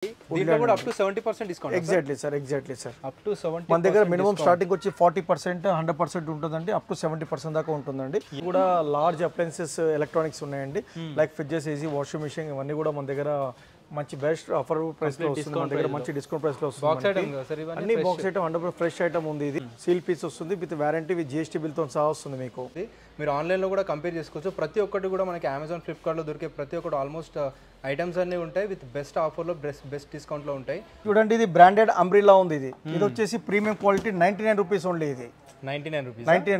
దీంట్లో కూడా up to 70% discount. Exactly sir up to 70%. మన దగ్గర మినిమం స్టార్టింగ్ వచ్చి 40% 100% ఉంటుందండి, అప్ టు 70% దాకా ఉంటుందండి. కూడా లార్జ్ అప్లయన్సెస్ ఎలక్ట్రానిక్స్ ఉన్నాయండి, like fridges, AC, washing machine, ఇవన్నీ కూడా మన దగ్గర మంచి బెస్ట్ ఆఫర్ ప్రైస్ లో వస్తుంది. మన దగ్గర మంచి డిస్కౌంట్ ప్రైస్ లో వస్తుంది. అన్ని బాక్స్ ఐటమ్ 100% ఫ్రెష్ ఐటమ్ ఉంది. ఇది సీల్ పీస్ వస్తుంది with warranty with GST bill తో సహా వస్తుంది మీకు. మీరు ఆన్లైన్ లో కూడా కంపేర్ చేసుకోవచ్చు. ప్రతి ఒక్కటి కూడా మనకి అమెజాన్, ఫ్లిప్కార్ట్ లో దొరికే ప్రతి ఒక్కటి ఆల్మోస్ట్ ఐటమ్స్ అన్ని ఉంటాయి విత్ బెస్ట్ ఆఫర్ లో బెస్ట్ డిస్కౌంట్ లో ఉంటాయి. చూడండి, ఇది బ్రాండెడ్ అంబ్రిల్లా ఉంది. ఇది వచ్చేసి ప్రీమియం క్వాలిటీ 99 రూపీస్ ఓన్లీ. ఇది 99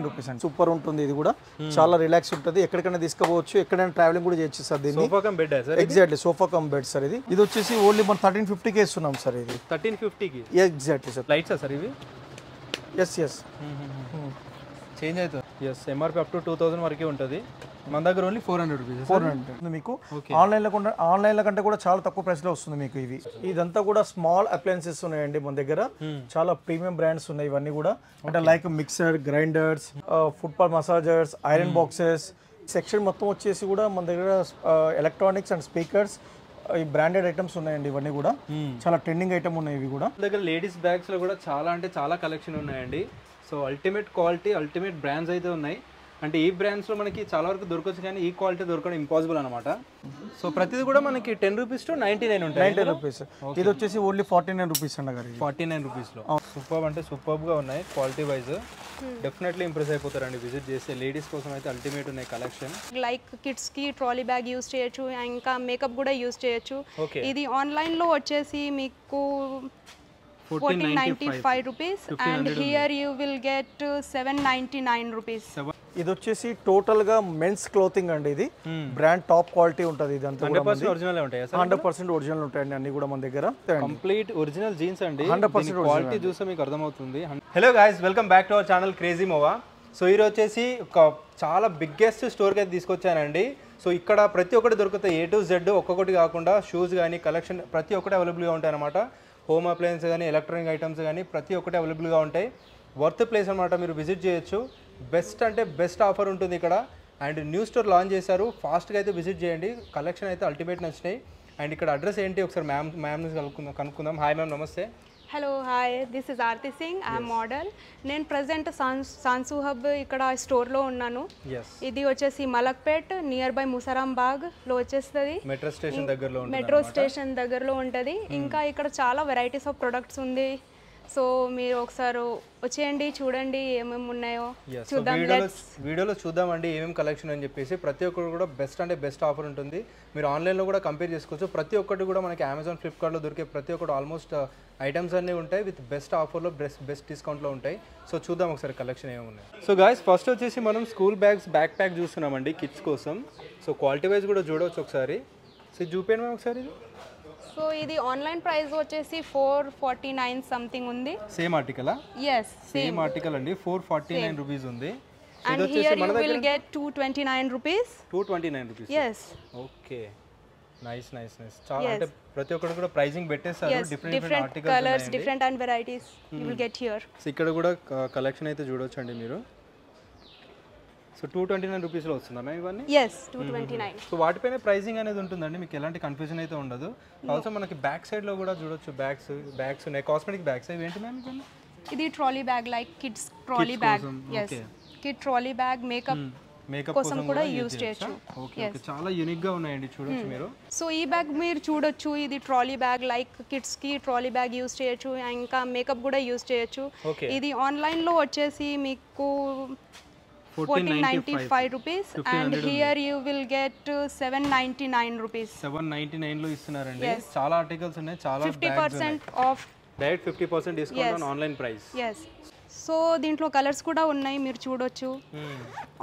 రూపీస్ అండి. సూపర్ ఉంటుంది. ఇది కూడా చాలా రిలాక్స్ ఉంటుంది. ఎక్కడికైనా తీసుకోవచ్చు, ఎక్కడైనా ట్రావెలింగ్ కూడా చేయొచ్చు సార్. దీన్ని sofa cum bed sir. Exactly sofa cum bed sir. ఇది వచ్చేసి ఓన్లీ మనం 1350 కి ఇస్తున్నాం సార్. ఇది 1350 కి. Exactly sir. లైట్స్ సార్ ఇవి. ఎస్ చేంజ్ అవుతుంది. ఎస్, ఎంఆర్పి అప్ టు 2000 వరకే ఉంటుంది. మన దగ్గర ఓన్లీ 400 రూపీస్. 400 మీకు ఆన్లైన్ కంటే కూడా చాలా తక్కువ ప్రైస్ లో వస్తుంది మీకు. ఇదంతా కూడా స్మాల్ అప్లయన్సెస్ ఉన్నాయండి మన దగ్గర. చాలా ప్రీమియం బ్రాండ్స్ ఉన్నాయి ఇవన్నీ కూడా. అంటే like mixer, grinders, food pal massagers, iron boxes. Section మొత్తం వచ్చేసి కూడా మన దగ్గర ఎలక్ట్రానిక్స్ అండ్ స్పీకర్స్, ఈ బ్రాండెడ్ ఐటమ్స్ ఉన్నాయండి. ఇవన్నీ కూడా చాలా ట్రెండింగ్ ఐటమ్ ఉన్నాయి. ఇవి కూడా దగ్గర లేడీస్ బ్యాగ్స్ లో కూడా చాలా అంటే చాలా కలెక్షన్ ఉన్నాయండి. So ultimate quality, ultimate brands అయితే ఉన్నాయి. అంటే ఈ బ్రాండ్స్లో మనకి చాలా వరకు దొరకచ్చు, కానీ ఈ క్వాలిటీ దొరకడం ఇంపాసిబుల్ అనమాట. సో ప్రతిది కూడా మనకి 10 రూపీస్ టు 99 ఉంటాయి. 90 రూపీస్. ఇది వచ్చేసి ఓన్లీ 49 రూపీస్ అండి గారు. 49 రూపీస్లో సూపర్ అంటే సూపర్గా ఉన్నాయి. క్వాలిటీ వైజ్ డెఫినెట్లీ ఇంప్రెస్ అయిపోతారండి విజిట్ చేస్తే. లేడీస్ కోసం అయితే అల్టిమేట్ ఉన్నాయి కలెక్షన్. లైక్ కిడ్స్ కి ట్రాలీ బ్యాగ్ యూస్ చేయొచ్చు, ఇంకా మేకప్ కూడా యూస్ చేయొచ్చు. ఇది ఆన్లైన్ లో వచ్చేసి మీకు 1495 rupees and here you will get 799 rupees. ఇది వచ్చేసి టోటల్ గా మెన్స్ క్లోతింగ్ అండి. ఇది బ్రాండ్ టాప్ క్వాలిటీ ఉంటుంది. ఇది అంతా 100% ఒరిజినల్ ఉంటాయి. 100% ఒరిజినల్ ఉంటాయండి అన్ని కూడా మన దగ్గర. కంప్లీట్ ఒరిజినల్ జీన్స్ అండి. 100% క్వాలిటీ చూస్తే మీకు అర్థమవుతుంది. Hello guys, welcome back to our channel crazy మోవా. So ఈరోజు వచ్చేసి ఒక చాలా బిగ్గెస్ట్ స్టోర్కి అయితే తీసుకొచ్చానండి. సో ఇక్కడ ప్రతి ఒక్కటి దొరుకుతాయి, A to Z, ఒక్కొక్కటి కాకుండా షూస్ కానీ కలెక్షన్ ప్రతి ఒక్కటి అవైలబుల్గా ఉంటాయి అనమాట. హోమ్ అప్లయన్స్ కానీ ఎలక్ట్రానిక్ ఐటమ్స్ కానీ ప్రతి ఒక్కటి అవైలబుల్గా ఉంటాయి. వర్త్ ప్లేస్ అనమాట, మీరు విజిట్ చేయొచ్చు. బెస్ట్ అంటే బెస్ట్ ఆఫర్ ఉంటుంది ఇక్కడ. అండ్ న్యూ స్టోర్ లాంచ్ చేశారు, ఫాస్ట్గా అయితే విజిట్ చేయండి. కలెక్షన్ అయితే అల్టిమేట్ నచ్చినాయి. అండ్ ఇక్కడ అడ్రస్ ఏంటి ఒకసారి మ్యామ్ని కనుక్కుందాం. హాయ్ మ్యామ్, నమస్తే. Hello, hi, this is Aarti Singh, I'm model. నేను ప్రజెంట్ సాన్సు హబ్ ఇక్కడ స్టోర్లో ఉన్నాను. ఇది వచ్చేసి మలక్పేట్ నియర్ బై ముసారాం బాగ్లో వచ్చేస్తుంది. మెట్రో స్టేషన్ దగ్గరలో ఉంటుంది. ఇంకా ఇక్కడ చాలా వెరైటీస్ ఆఫ్ ప్రొడక్ట్స్ ఉంది. సో మీరు ఒకసారి వచ్చేయండి, చూడండి ఏమేమి ఉన్నాయో చూద్దాం. వీడియోలో చూద్దామండి ఏమేమి కలెక్షన్ అని చెప్పేసి. ప్రతి ఒక్కటి కూడా బెస్ట్ అంటే బెస్ట్ ఆఫర్ ఉంటుంది. మీరు ఆన్లైన్లో కూడా కంపేర్ చేసుకోవచ్చు. ప్రతి ఒక్కటి కూడా మనకి అమెజాన్, ఫ్లిప్కార్ట్లో దొరికే ప్రతి ఒక్కటి ఆల్మోస్ట్ ఐటమ్స్ అన్నీ ఉంటాయి విత్ బెస్ట్ ఆఫర్లో బెస్ట్ డిస్కౌంట్లో ఉంటాయి. సో చూద్దాం ఒకసారి కలెక్షన్ ఏమేమి ఉన్నాయి. సో గాయస్, ఫస్ట్ వచ్చేసి మనం స్కూల్ బ్యాగ్స్, బ్యాక్ ప్యాక్ చూస్తున్నామండి కిడ్స్ కోసం. సో క్వాలిటీ వైజ్ కూడా చూడవచ్చు ఒకసారి. సో చూపించండి మేము ఒకసారి. సో ఇది ఆన్లైన్ ప్రైస్ వచ్చేసి 449 సంథింగ్ ఉంది. సేమ్ ఆర్టికలా? yes, సేమ్ ఆర్టికల్ అండి. 449 రూపీస్ ఉంది. And here you will get 229 rupees. 229 rupees. Yes. Okay. Nice. చాలా అంటే ప్రతి ఒక్కటి కూడా ప్రైసింగ్ పెట్టేస్తారు. Different articles colours, different and varieties you will get here. So ఇక్కడ కూడా కలెక్షన్ అయితే చూడొచ్చండి మీరు. సో 229 రూపీస్లో వస్తుందా మ్యామ్ ఇవన్నీ? yes, 229. సో వాటిపైన ప్రైసింగ్ అనేది ఉంటుందండి, మీకు ఎలాంటి కన్ఫ్యూజన్ అయితే ఉండదు. ఆల్సో మనకి బ్యాక్ సైడ్లో కూడా చూడొచ్చు బ్యాగ్స్ ఉన్నాయి, కాస్మెటిక్ బ్యాగ్స్. ఇవి ఏంటి మ్యామ్ ఇవన్నీ? ఇది trolley bag, like kids trolley bag. yes, kid trolley bag makeup కోసం కూడా యూజ్ చేయొచ్చు. చాలా యూనిక్ గా ఉన్నాయండి, చూడొచ్చు మీరు. సో ఈ బ్యాగ్ మీరు చూడొచ్చు, ఇది ట్రాలీ బ్యాగ్, లైక్ కిడ్స్ కి ట్రాలీ బ్యాగ్ యూజ్ చేయొచ్చు, ఇంకా మేకప్ కూడా యూజ్ చేయొచ్చు. ఇది ఆన్లైన్ లో వచ్చేసి మీకు 1495 rupees and here you will get 799 rupees. 799 లో ఇస్తున్నారండి. చాలా ఆర్టికల్స్ ఉన్నాయి, చాలా 50% of, direct 50% discount on online price. yes. So దీంట్లో కలర్స్ కూడా ఉన్నాయి, మీరు చూడొచ్చు.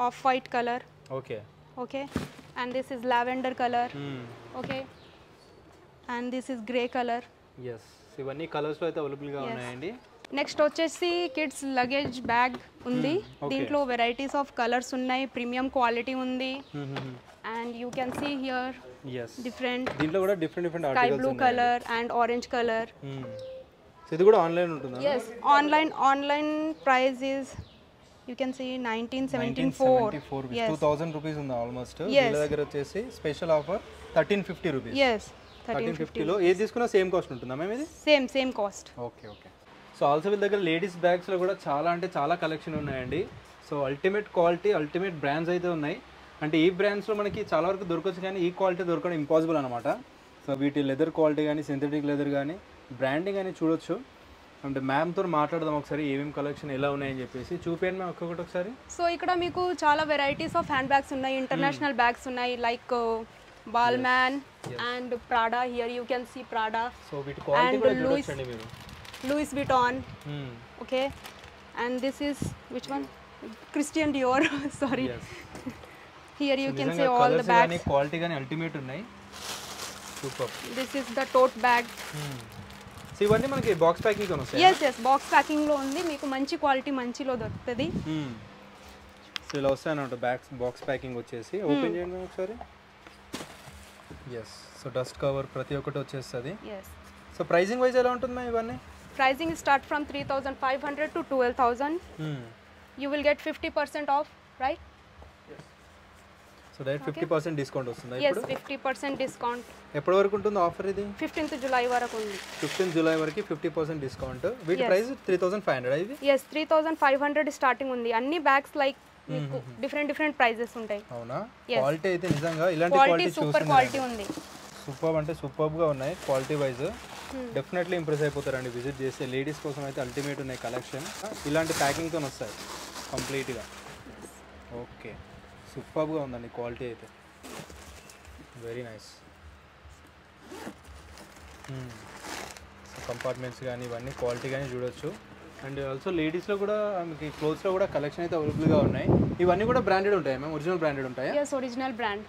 Off white colour, okay, and this is lavender colour, okay, and this is grey colour. yes, ఇవన్నీ కలర్స్ లో అయితే అవైలబుల్ గా ఉన్నాయండి. నెక్స్ట్ వచ్చేసి కిడ్స్ లగేజ్ బ్యాగ్ ఉంది. దీంట్లో వెరైటీస్ ఆఫ్ కలర్స్ ఉన్నాయి, ప్రీమియం క్వాలిటీ ఉంది. And you can see here different, దీంట్లో కూడా different articles sky blue colour and orange colour. So ఇది కూడా ఆన్లైన్ ఉంటుందా? yes, online price is you can see 1974. yes, 2000 rupees ఉంది ఆల్మోస్ట్. వీళ్ళ దగ్గర వచ్చేసి స్పెషల్ ఆఫర్ 1350 rupees. yes, 1350లో ఏది తీసుకున్నా సేమ్ కాస్ట్ ఉంటుందా మ్యామ్ ఇది? Same cost. Okay okay. So also వీళ్ళ దగ్గర లేడీస్ బ్యాగ్స్లో కూడా చాలా అంటే చాలా కలెక్షన్ ఉన్నాయండి. So ultimate quality, ultimate brands అయితే ఉన్నాయి. అంటే ఈ బ్రాండ్స్లో మనకి చాలా వరకు దొరకచ్చు, కానీ ఈ క్వాలిటీ దొరకడం ఇంపాసిబుల్ అనమాట. సో వీటి లెదర్ క్వాలిటీ కానీ, సింథటిక్ లెదర్ కానీ, బ్రాండింగ్ అని చూడొచ్చు. అంటే మ్యామ్తో మాట్లాడదాం ఒకసారి ఏమేమి కలెక్షన్ ఎలా ఉన్నాయని చెప్పేసి. చూపించండి మ్యామ్ ఒక్కొక్కటి ఒకసారి. సో ఇక్కడ మీకు చాలా వెరైటీస్ ఆఫ్ హ్యాండ్ బ్యాగ్స్ ఉన్నాయి, ఇంటర్నేషనల్ బ్యాగ్స్ ఉన్నాయి, like Balmain and Prada. Here you can see Prada. So వీటి క్వాలిటీ కూడా చూడొచ్చండి మీరు. Louis Vuitton. Okay, and this is which one? Christian Dior. Sorry. Yes. Here you can see all the bags. Quality gaani ultimate unnai. Super. This is the tote bag. So ivanni manaki box packing lo vasthayi. Yes, box packing lo undi. Meeku manchi quality manchilo dorukutadi. So ila vasthayi anamata bags box packing vachesi open cheyandi okasari. Yes. So dust cover prati okkati vachestadi. Yes. So pricing wise ela untundi ma ivanni? Pricing start from 3,500 to 12,000. You will get 50% off, right? Yes. So direct 50% discount vastunda Yes, ippudu? 50% discount. ఎప్పటి వరకు ఉంటుంది offer ఇది? 15th July వరకు ఉంది. 15th July వరకు 50% discount. వీటి price 3,500 ఇది? Yes, 3,500 starting ఉంది. అన్ని బ్యాగ్స్ లైక్ మీకు డిఫరెంట్ ప్రైజెస్ ఉంటాయి. అవునా? క్వాలిటీ అయితే నిజంగా ఇలాంటి క్వాలిటీ సూపర్ క్వాలిటీ ఉంది. సూపర్ అంటే సూపర్గా ఉన్నాయి క్వాలిటీ వైజ్. డెఫినెట్లీ ఇంప్రెస్ అయిపోతారండి విజిట్ చేస్తే. లేడీస్ కోసం అయితే అల్టిమేట్ ఉన్నాయి కలెక్షన్. ఇలాంటి ప్యాకింగ్తో వస్తాయి కంప్లీట్గా. ఓకే, సూపర్గా ఉందండి క్వాలిటీ అయితే. Very nice. కంపార్ట్మెంట్స్ కానీ ఇవన్నీ క్వాలిటీ కానీ చూడొచ్చు. అండ్ ఆల్సో లేడీస్లో కూడా మీకు క్లోత్స్లో కూడా కలెక్షన్ అయితే అవైలబుల్గా ఉన్నాయి. ఇవన్నీ కూడా బ్రాండెడ్ ఉంటాయి మ్యామ్? ఒరిజినల్ బ్రాండెడ్ ఉంటాయా? yes, original brand.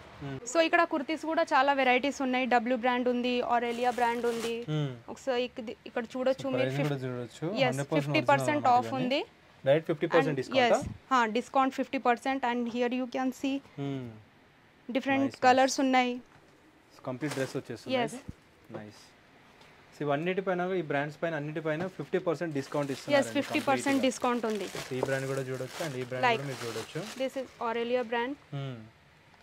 సో ఇక్కడ కుర్తీస్ కూడా చాలా వెరైటీస్ ఉన్నాయి. డబ్ల్యూ బ్రాండ్ ఉంది, ఆరెలియా బ్రాండ్ ఉంది. ఒకసారి ఇక్కడ చూడొచ్చు మీరు. 50% ఆఫ్ ఉంది. Direct 50% discount. yes, discount 50%. And here you can see different colours ఉన్నాయి. కంప్లీట్ డ్రెస్ వచ్చేస్తుంది. నైస్. సో ఇవన్నిటిపైన ఈ బ్రాండ్స్ పైన అన్నిటిపైన 50% డిస్కౌంట్ ఇస్తున్నారు. yes, 50% డిస్కౌంట్ ఉంది. ఈ బ్రాండ్ కూడా చూడొచ్చు అండ్ ఈ బ్రాండ్ కూడా మీరు చూడొచ్చు. This is Aurelia brand.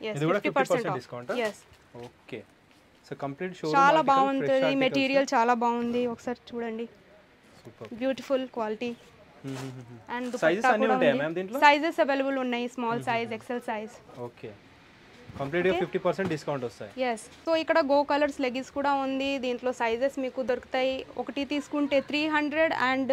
yes, ఇది కూడా 50% off. Discount. yes. Okay. So complete showroom చాలా బాగుంటుంది. మెటీరియల్ చాలా బాగుంది. ఒకసారి చూడండి. Super. Beautiful quality. And sizes అన్ని ఉంటాయా మ్యామ్ దీంట్లో? సైజెస్ అవైలబుల్ ఉన్నాయి. Small size, XL size. Okay. కంప్లీట్గా 50% డిస్కౌంట్ వస్తాయి. ఎస్. సో ఇక్కడ గో కలర్స్ లెగిన్స్ కూడా ఉంది. దీంట్లో సైజెస్ మీకు దొరుకుతాయి. ఒకటి తీసుకుంటే 300 అండ్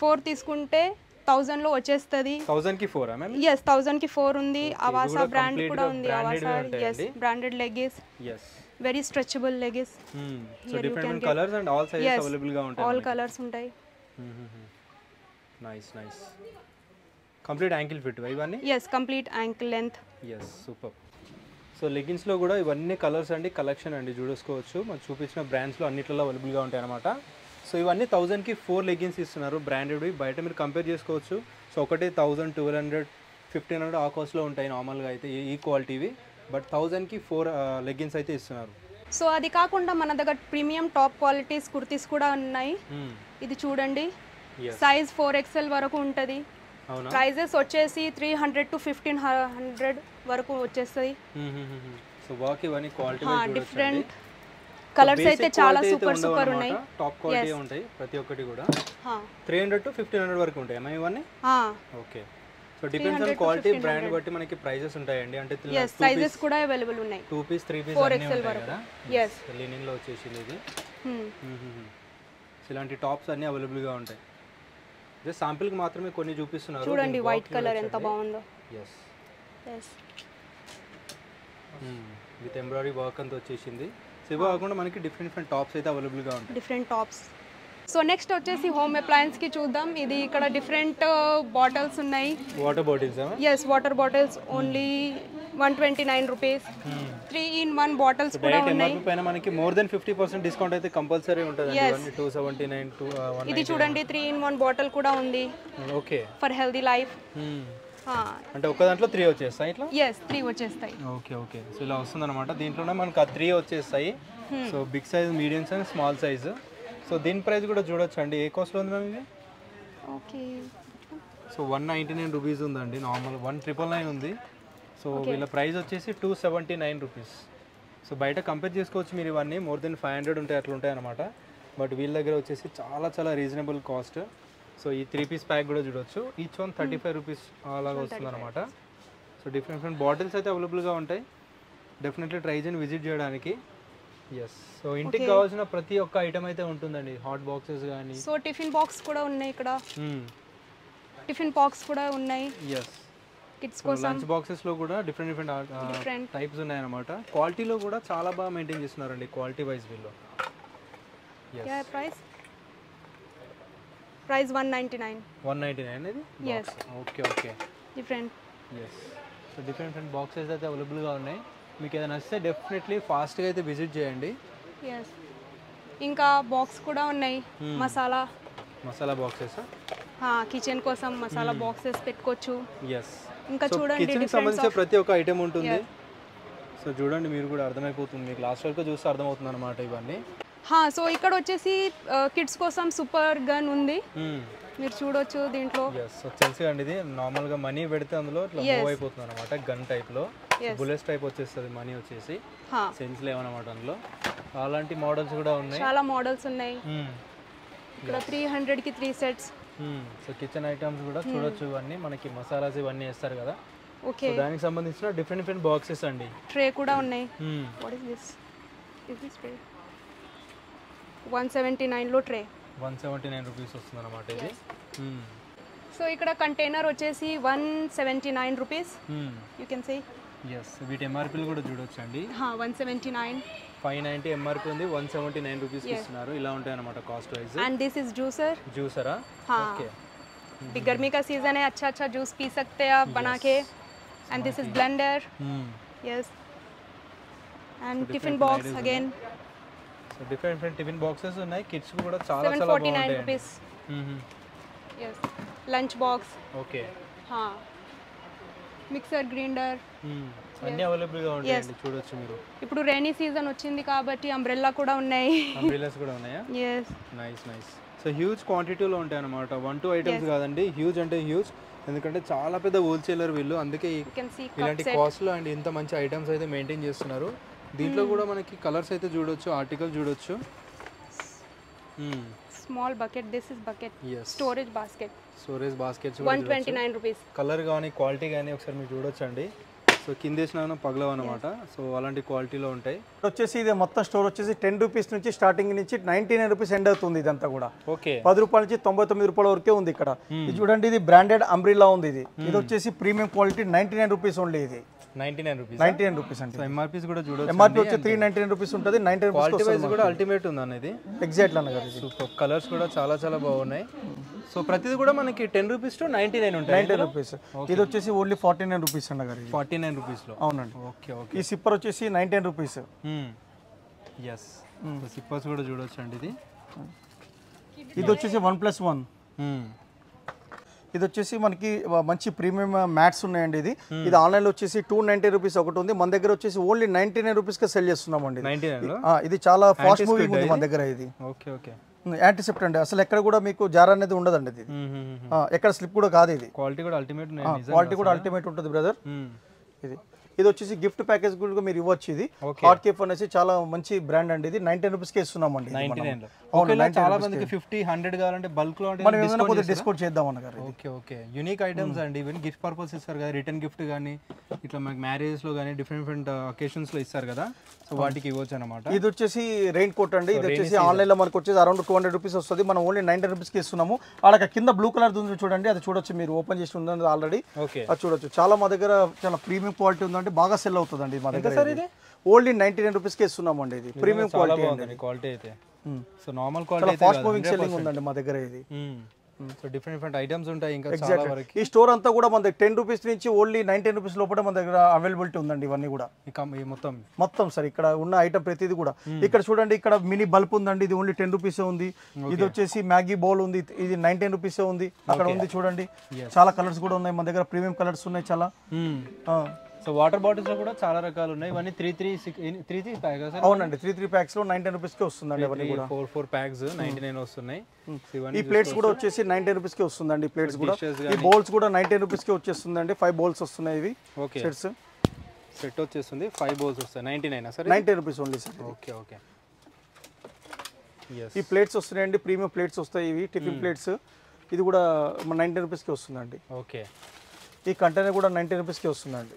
4 తీసుకుంటే 1000 లో వచ్చేస్తుంది. 1000 కి 4 మ్యామ్? ఎస్, 1000 కి 4 ఉంది. అవాసా బ్రాండ్ కూడా ఉంది. Avaasa is branded leggings. Yes, very stretchable leggings. So different colours and all sizes available గా ఉంటాయి. ఆల్ కలర్స్ ఉంటాయి. Nice nice. Complete ankle fit ఇవన్నీ? Yes, complete ankle length. Yes, super. So లెగిన్స్లో కూడా ఇవన్నీ కలర్స్ అండి కలెక్షన్ అండి చూసుకోవచ్చు. మనం చూపించిన బ్రాండ్స్లో అన్నిట్లలో అవైలబుల్గా ఉంటాయి అనమాట. సో ఇవన్నీ 1000కి 4 లెగిన్స్ ఇస్తున్నారు బ్రాండెడ్వి. బయట మీరు కంపేర్ చేసుకోవచ్చు. సో ఒకటి 1000, 1200, 1500 ఆ కాస్ట్లో ఉంటాయి నార్మల్గా అయితే ఈ క్వాలిటీవి. బట్ 1000కి 4 లెగిన్స్ అయితే ఇస్తున్నారు. సో అది కాకుండా మన దగ్గర ప్రీమియం టాప్ క్వాలిటీస్ కుర్తీస్ కూడా ఉన్నాయి. ఇది చూడండి. సైజ్ 4XL వరకు ఉంటుంది. ప్రైజెస్ వచ్చేసి 300 to 1500 వరకు వచ్చేస్తాయి. సో వర్క్ ఇవన్నీ క్వాలిటీ డిఫరెంట్ కలర్స్ అయితే చాలా సూపర్ ఉన్నాయి. టాప్ క్వాలిటీ ఉంటాయి ప్రతి ఒక్కటి కూడా. 300 to 1500 వరకు ఉంటాయి అమ్మా ఇవన్నీ? Okay. So depends on quality, brand బట్టి మనకి ప్రైజెస్ ఉంటాయండి. అంటే సైజెస్ కూడా అవైలబుల్ ఉన్నాయి. 2 పీస్ 3 పీస్ 4XL వరకు. yes, లినిన్ లో వచ్చేసింది ఇది. ఇలాంటి టాప్స్ అన్ని అవైలబుల్ గా ఉంటాయి. జస్ట్ శాంపిల్ కి మాత్రమే కొన్ని చూపిస్తున్నారు. చూడండి వైట్ కలర్ ఎంత బాగుందో. yes yes. With embroidery work అంతా వచ్చేసింది. సో ఇవి కాకుండా మనకి డిఫరెంట్ టాప్స్ అయితే అవైలబుల్ గా ఉంటాయి. Different tops. సో నెక్స్ట్ వచ్చేసి హోమ్ అప్లయన్స్ కి చూద్దాం. ఇది ఇక్కడ డిఫరెంట్ బాటిల్స్ ఉన్నాయి. Water bottles? yes, water bottles only 129 rupees. 3-in-1 bottles కూడా ఉన్నాయి. MRP పైన మనకి మోర్ దెన్ 50% డిస్కౌంట్ అయితే కంపల్సరీ ఉంటుంది. 279 to 190. ఇది చూడండి 3-in-1 బాటిల్ కూడా ఉంది. ఓకే. For healthy life. అంటే ఒక దాంట్లో 3 వచ్చేస్తాయి ఇట్లా? yes, 3 వచ్చేస్తాయి. Okay okay. సో ఇలా వస్తుందన్నమాట. దీంట్లోనే మనకు 3 వచ్చేస్తాయి. So big size, medium size, small size. So దీని ప్రైస్ కూడా చూడొచ్చు అండి. ఏ కాస్ట్లో ఉంది మ్యామ్ ఇది? ఓకే. సో 199 రూపీస్ ఉందండి నార్మల్. 1999 ఉంది. సో వీళ్ళ ప్రైస్ వచ్చేసి 279 రూపీస్. సో బయట కంపేర్ చేసుకోవచ్చు మీరు, ఇవన్నీ మోర్ దెన్ 500 ఉంటాయి, అట్లా ఉంటాయి అనమాట. బట్ వీళ్ళ దగ్గర వచ్చేసి చాలా రీజనబుల్ కాస్ట్. సో ఈ 3 పీస్ ప్యాక్ కూడా చూడొచ్చు, ఈచ్ వన్ 35 రూపీస్ అలాగా వస్తుంది అనమాట. సో డిఫరెంట్ బాటిల్స్ అయితే అవైలబుల్గా ఉంటాయి, డెఫినెట్లీ ట్రై చేయండి విజిట్ చేయడానికి. ఎస్, సో ఇంటికి కావాల్సిన ప్రతి ఒక్క ఐటమ్ అయితే ఉంటుందండి, హాట్ బాక్సెస్ కానీ. సో టిఫిన్ బాక్స్ కూడా ఉన్నాయి ఇక్కడ, టిఫిన్ బాక్స్ కూడా ఉన్నాయి. ఎస్, కిడ్స్ కోసం లంచ్ బాక్సెస్ లో కూడా డిఫరెంట్ టైప్స్ ఉన్నాయి అన్నమాట. క్వాలిటీలో కూడా చాలా బాగా మెయింటైన్ చేస్తున్నారండి, క్వాలిటీ వైజ్ వీళ్ళు. क्या है प्राइस 199 అనేది. yes okay okay, different. Yes, so different boxes అయితే అవైలబుల్గా ఉన్నాయి. మీకు ఏదైనా నచ్చితే డెఫినెట్లీ ఫాస్ట్గా అయితే విజిట్ చేయండి. ఎస్, ఇంకా బాక్స్ కూడా ఉన్నాయి, మసాలా బాక్సెస్. కిచెన్ కోసం మసాలా బాక్సెస్ పెట్టుకోవచ్చు. ఎస్, ఇంకా చూడండి కిచెన్కి సంబంధించిన ప్రతి ఒక్క ఐటెం ఉంటుంది. సో చూడండి, మీరు కూడా అర్థమైపోతుంది, మీకు లాస్ట్ వరకు చూస్తే అర్థమవుతుంది అనమాట ఇవన్నీ. సో ఇక్కడ వచ్చేసి కిడ్స్ కోసం సూపర్ గన్ ఉంది, మీరు చూడొచ్చు దీంట్లో. సో తెలుసు అండి, ఇది నార్మల్గా మనీ పెడితే అందులో ఇట్లా మూవ్ అయిపోతుంది అనమాట, గన్ టైప్లో. బుల్లెట్స్ టైప్ వచ్చేస్తుంది మనీ వచ్చేసి, సెన్స్ లేవన్నమాట అందులో. అలాంటి మోడల్స్ కూడా ఉన్నాయి, చాలా మోడల్స్ ఉన్నాయి. ఇక్కడ 300 కి 3 సెట్స్. సో కిచెన్ ఐటమ్స్ కూడా చూడొచ్చు, ఇవన్నీ మనకి మసాలాస్ ఇవన్నీ వేస్తారు కదా. ఓకే, దానికి సంబంధించిన డిఫరెంట్ బాక్సెస్ అండి. ట్రే కూడా ఉన్నాయి. What is this? Is this tray 179 లో ట్రే 179 రూపీస్ వస్తుంది అనమాట ఇది. సో ఇక్కడ కంటైనర్ వచ్చేసి 179 rupees, you can see. Yes, వీటి ఎంఆర్పీలు కూడా చూడొచ్చు అండి. 179, 590 ఎంఆర్పీ ఉంది, 179 రూపీస్ ఇస్తున్నారు. ఇలా ఉంటాయి అనమాట cost wise. And this is జ్యూసరా. ఓకే, अभी गर्मी का सीजन है, अच्छा जूस पी सकते हैं आप बना के. And this is blender. Yes, and tiffin box again. So different tiffin boxes ఉన్నాయి, కిడ్స్ కూడా చాలా 749 rupees. Yes, lunch box. Okay, mixer grinder అన్ని అవైలబుల్ గా ఉంటాయండి, చూడొచ్చు మీరు. ఇప్పుడు రైనీ సీజన్ వచ్చింది కాబట్టి అంబ్రెల్లా కూడా ఉన్నాయి. అంబ్రెల్లాస్ కూడా ఉన్నాయా? yes, nice. సో హ్యూజ్ క్వాంటిటీలో ఉంటాయి అన్నమాట, 1-2 ఐటమ్స్ కాదండి, హ్యూజ్ అంటే హ్యూజ్. ఎందుకంటే చాలా పెద్ద హోల్సేలర్ వీళ్ళు, అందుకే ఇలాంటి కాస్ట్లో అండ్ ఇంత మంచి ఐటమ్స్ అయితే మెయింటైన్ చేస్తున్నారు. దీంట్లో కూడా మనకి కలర్స్ అయితే చూడొచ్చు, ఆర్టికల్ చూడొచ్చు. Small bucket, this is bucket, storage baskets 129 rupees. Colour కానీ క్వాలిటీ కానీ ఒకసారి మీరు చూడొచ్చు అండి. సో కింద వేసినా పగలవు అనమాట, సో అలాంటి క్వాలిటీలో ఉంటాయి. వచ్చేసి ఇది మొత్తం స్టోర్ వచ్చేసి 10 రూపీస్ నుంచి స్టార్టింగ్ నుంచి 99 రూపీస్ ఎండ్ అవుతుంది. ఇదంతా కూడా ఓకే, 10 రూపాయల నుంచి 99 రూపాయల వరకే ఉంది ఇక్కడ. ఇది చూడండి, ఇది బ్రాండెడ్ అంబ్రిల్లా ఉంది. ఇది వచ్చేసి ప్రీమియం క్వాలిటీ 99 రూపీస్ ఓన్లీ. ఇది 99 రూపీస్ అంటే ఎంఆర్పీస్ కూడా చూడొచ్చు. ఎంఆర్పీ వచ్చి 399 రూపీస్ ఉంటుంది. 99 క్వాలిటీ వైజ్ కూడా అల్టిమేట్ ఉంది అనేది. ఎగ్జాక్ట్లీ అన్నగారు, సూపర్. కలర్స్ కూడా చాలా బాగున్నాయి. సో ప్రతిది కూడా మనకి 10 రూపీస్ టు 99 ఉంటాయి. 99 రూపీస్. ఇది వచ్చేసి ఓన్లీ 49 రూపీస్ అన్నగారు. 49 రూపీస్ లో. అవునండి. ఓకే. ఈ సిప్పర్ వచ్చేసి 99 రూపీస్. ఎస్, సిప్పర్స్ కూడా చూడొచ్చు అండి. ఇది వచ్చేసి 1+1. ఇది వచ్చేసి మనకి మంచి ప్రీమియం మ్యాట్స్ ఉన్నాయండి. ఇది ఆన్లైన్ లో వచ్చేసి 290 రూపీస్ ఒకటి ఉంది, మన దగ్గర వచ్చేసి ఓన్లీ 99 రూపీస్ కి సెల్ చేస్తున్నామండి. ఇది చాలా ఫాస్ట్ మూవింగ్ ఉంది మన దగ్గర. ఇది యాంటీసెప్ట్ అండి, అసలు ఎక్కడ కూడా మీకు జార్ అనేది ఉండదండి. ఇది ఎక్కడ స్లిప్ కూడా కాదు. ఇది క్వాలిటీ కూడా అల్టిమేట్ ఉంటుంది బ్రదర్. ఇది వచ్చేసి గిఫ్ట్ ప్యాకేజ్ కూడా మీరు ఇవ్వచ్చు. ఇది హాట్ కేఫ్ అనేసి చాలా మంచి బ్రాండ్ అండి. ఇది 99 రూపీస్ కి ఇస్తున్నామండి. చాలా మందికి 50-100 కావాలంటే బల్క్ లో మనం ఏమైనా కొద్దిగా డిస్కౌంట్ చేద్దాం అన్నగారు. ఓకే. యూనిక్ ఐటమ్స్ అండి, ఈవెన్ గిఫ్ట్ పర్పస్ ఇస్తారు కదా, రిటర్న్ గిఫ్ట్ కానీ ఇట్లా మనకి మ్యారేజెస్ లో కానీ డిఫరెంట్ అకేషన్స్ లో ఇస్తారు కదా, సో వాటికి ఇవ్వచ్చు అనమాట. ఇది వచ్చేసి రెయిన్ కోట్ అండి. ఇది వచ్చేసి ఆన్లైన్ లో మనకు వచ్చేసి అరౌండ్ 200 రూపీస్ వస్తుంది. మనం ఓన్లీ 99 రూపీస్ కి ఇస్తున్నాము. అక్కడ కింద బ్లూ కలర్ ఉంది చూడండి, అది చూడొచ్చు మీరు. ఓపెన్ చేసి ఉంది ఆల్రెడీ, అది చూడొచ్చు. చాలా మా దగ్గర చాలా ప్రీమియం క్వాలిటీ ఉందండి, బాగా సెల్ అవుతుంది అండి మా దగ్గర. ఓన్లీ 99 రూపీస్ కి ఇస్తున్నామండి. ఇది ప్రీమియం క్వాలిటీ అయితే. So normal quality fast moving selling ఉందండి మా దగ్గర. ఇది సో డిఫరెంట్ ఐటమ్స్ ఉంటాయి ఇంకా చాలా వరకు. ఈ స్టోర్ అంతా కూడా మన దగ్గర 10 రూపీస్ నుంచి ఓన్లీ 99 రూపీస్ లోపల మన దగ్గర అవైలబిలిటీ ఉందండి. ఇవన్నీ కూడా మొత్తం సార్ ఇక్కడ ఉన్న ఐటమ్ ప్రతిది కూడా. ఇక్కడ చూడండి, ఇక్కడ మినీ బల్బ్ ఉందండి, ఇది ఓన్లీ 10 రూపీస్ ఉంది. ఇది వచ్చేసి మ్యాగీ బౌల్ ఉంది, ఇది 99 రూపీస్ ఉంది. అక్కడ ఉంది చూడండి, చాలా కలర్స్ కూడా ఉన్నాయి మన దగ్గర, ప్రీమియం కలర్స్ ఉన్నాయి చాలా. సో వాటర్ బాటిల్స్ లో కూడా చాలా రకాలు ఉన్నాయి. ఇవన్నీ 3 ప్యాక్స్. అవునండి, 3 ప్యాక్స్ లో 99 రూపీస్ కి వస్తుందండి. అవన్నీ కూడా 4 ప్యాక్స్ 99 వస్తున్నాయి. ఈ ప్లేట్స్ కూడా వచ్చేసి 99 రూపీస్ కి వస్తుందండి. ఈ ప్లేట్స్ కూడా, ఈ బౌల్స్ కూడా 99 రూపీస్ కి వచ్చేస్తుందండి. 5 బౌల్స్ వస్తున్నాయి ఇవి సెట్స్. సెట్ వచ్చేస్తుంది 5 బౌల్స్ వస్తాయి 99 sir 90 rupees only sir. Okay okay. ఈ ప్లేట్స్ వస్తున్నాయండి, ప్రీమియం ప్లేట్స్ వస్తాయి ఇవి టిఫిన్ ప్లేట్స్. ఇది కూడా 90 రూపీస్కి వస్తుందండి. ఓకే. ఈ కంటైనర్ కూడా 90 రూపీస్కి వస్తుందండి.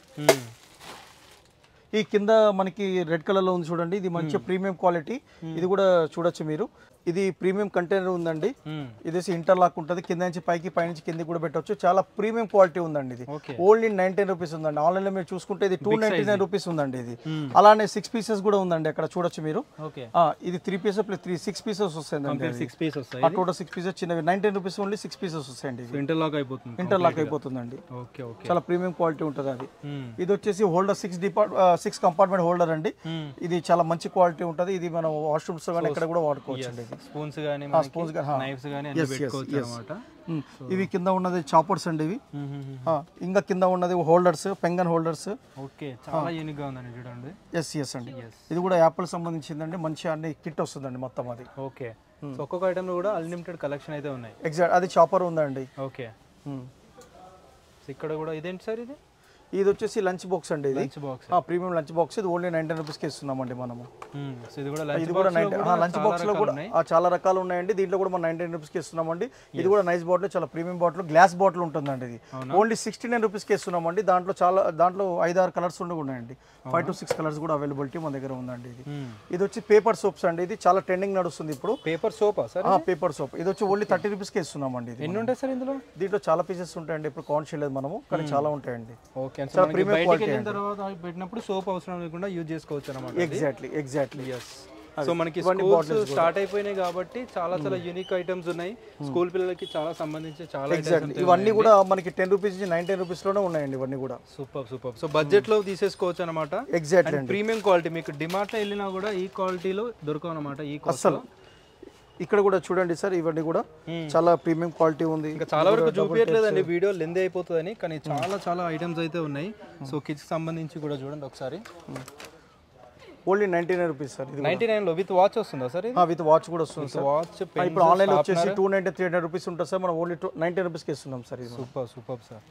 ఈ కింద మనకి రెడ్ కలర్లో ఉంది చూడండి, ఇది మంచి ప్రీమియం క్వాలిటీ. ఇది కూడా చూడొచ్చు మీరు. ఇది ప్రీమియం కంటైనర్ ఉందండి. ఇది ఇంటర్లాక్ ఉంటుంది, కింద నుంచి పైకి పై నుంచి కింద కూడా పెట్టవచ్చు. చాలా ప్రీమియం క్వాలిటీ ఉందండి. ఇది ఓన్లీ 19 రూపీస్ ఉందండి. ఆన్లైన్ లో మీరు చూసుకుంటే ఇది 299 రూపీస్ ఉందండి. ఇది అలానే 6 పీసెస్ కూడా ఉందండి, అక్కడ చూడొచ్చు మీరు. ఇది 3 పీసెస్ ప్లస్ 6 పీసెస్ వస్తాయండి. 6 పీసెస్ వస్తాయి. టోటల్ 6 పీసెస్ చిన్నవి 19 రూపీస్ ఓన్లీ 6 పీసెస్ వస్తాయండి. ఇంటర్లాక్ అయిపోతుంది. ఇంటర్లాక్ అయిపోతుందండి. Okay okay. చాలా ప్రీమియం క్వాలిటీ ఉంటుంది అది. ఇది వచ్చేసి హోల్డర్ 6 కంపార్ట్మెంట్ హోల్డర్ అండి. ఇది చాలా మంచి క్వాలిటీ ఉంటుంది. ఇది మనం వాష్రూమ్స్ కానీ ఎక్కడ కూడా వాడుకోవచ్చు అండి. స్పూన్స్ కానీ నైఫ్స్ కానీ అన్ని పెట్టుకోవచ్చు అన్నమాట. ఇవి కింద ఉన్నది చాపర్స్ అండి. ఇవి ఇంకా కింద ఉన్నది హోల్డర్స్, పెంగన్ హోల్డర్స్. ఓకే, చాలా యూనిక్ గా ఉందండి చూడండి. ఎస్ అండి. ఇది కూడా యాపిల్ సంబంధించిందండి. మంచి అన్ని కిట్ వస్తుందండి మొత్తం అది. ఓకే. సో ఒక్కొక్క ఐటమ్ లో కూడా అన్లిమిటెడ్ కలెక్షన్ అయితే ఉన్నాయి. ఎగ్జాక్ట్, అది చాపర్ ఉందండి. ఓకే. ఇక్కడ కూడా ఇదేంటి సార్? ఇది వచ్చేసి లంచ్ బాక్స్ అండి. ఇది lunch box, premium lunch box. ఇది ఓన్లీ 19 రూపీస్కి ఇస్తున్నామండి మనము. ఇది కూడా లంచ్ బాక్స్ లో కూడా చాలా రకాలు ఉన్నాయండి. దీంట్లో కూడా మనం 19 రూపీస్కి ఇస్తున్నామండి. ఇది కూడా నైస్ బాటిల్, చాలా ప్రీమియం బాటిల్, గ్లాస్ బాటిల్ ఉంటుందండి. ఇది ఓన్లీ 69 రూపీస్కి ఇస్తున్నామండి. దాంట్లో 5-6 కలర్స్ ఉన్నాయండి. 5 to 6 కలర్స్ కూడా అవైలబిలిటీ మన దగ్గర ఉందండి. ఇది వచ్చి పేపర్ సోప్స్ అండి. ఇది చాలా ట్రెండింగ్ నడుస్తుంది ఇప్పుడు. Paper sofa sir? Paper soap. ఇది వచ్చి ఓన్లీ 30 రూపీస్కి ఇస్తున్నామండి. ఎన్ని ఉంటాయి సార్ ఇందులో? దీంట్లో చాలా పీసెస్ ఉంటాయండి. ఇప్పుడు కౌంట్ చేయలేదు మనము, కానీ చాలా ఉంటాయండి. ఓకే. చాలా ప్రీమియం క్వాలిటీ. తర్వాత పెట్టినప్పుడు సోప్ అవసరం లేకుండా యూజ్ చేసుకోవచ్చు అన్నమాట. ఎగ్జాక్ట్లీ. సో మనకి స్కూల్స్ స్టార్ట్ అయిపోయినాయి కాబట్టి చాలా యూనిక్ ఐటమ్స్ ఉన్నాయి. స్కూల్ పిల్లలకి చాలా సంబంధించి చాలా ఇవన్నీ కూడా మనకి 10 రూపీస్ నుంచి 19 రూపీస్ లోనే ఉన్నాయండి ఇవన్నీ కూడా. సూపర్. సో బడ్జెట్ లో తీసేసుకోవచ్చు అనమాట. ఎగ్జాక్ట్లీ. ప్రీమియం క్వాలిటీ మీకు డిమార్ట్ లో వెళ్ళినా కూడా ఈ క్వాలిటీలో దొరకవు అనమాట. ఈ అసలు ఇక్కడ కూడా చూడండి సార్, ఇవన్నీ కూడా చాలా ప్రీమియం క్వాలిటీ ఉంది. ఇంకా చాలా వరకు చూపించట్లేదండి, వీడియో లెంత్ అయిపోతుందని, కానీ చాలా ఐటమ్స్ అయితే ఉన్నాయి. సో కిడ్స్ సంబంధించి కూడా చూడండి ఒకసారి. Only 99 rupees sir. 99 లో విత్ వాచ్ వస్తుందా సార్? విత్ వాచ్ కూడా వస్తుంది సార్. వాచ్ ఇప్పుడు ఆన్లైన్ లో వచ్చేసి 290-300 రూపీస్ ఉంటుంది సార్. మనం ఓన్లీ 19 రూపీస్కి ఇస్తున్నాం సార్. Super sir.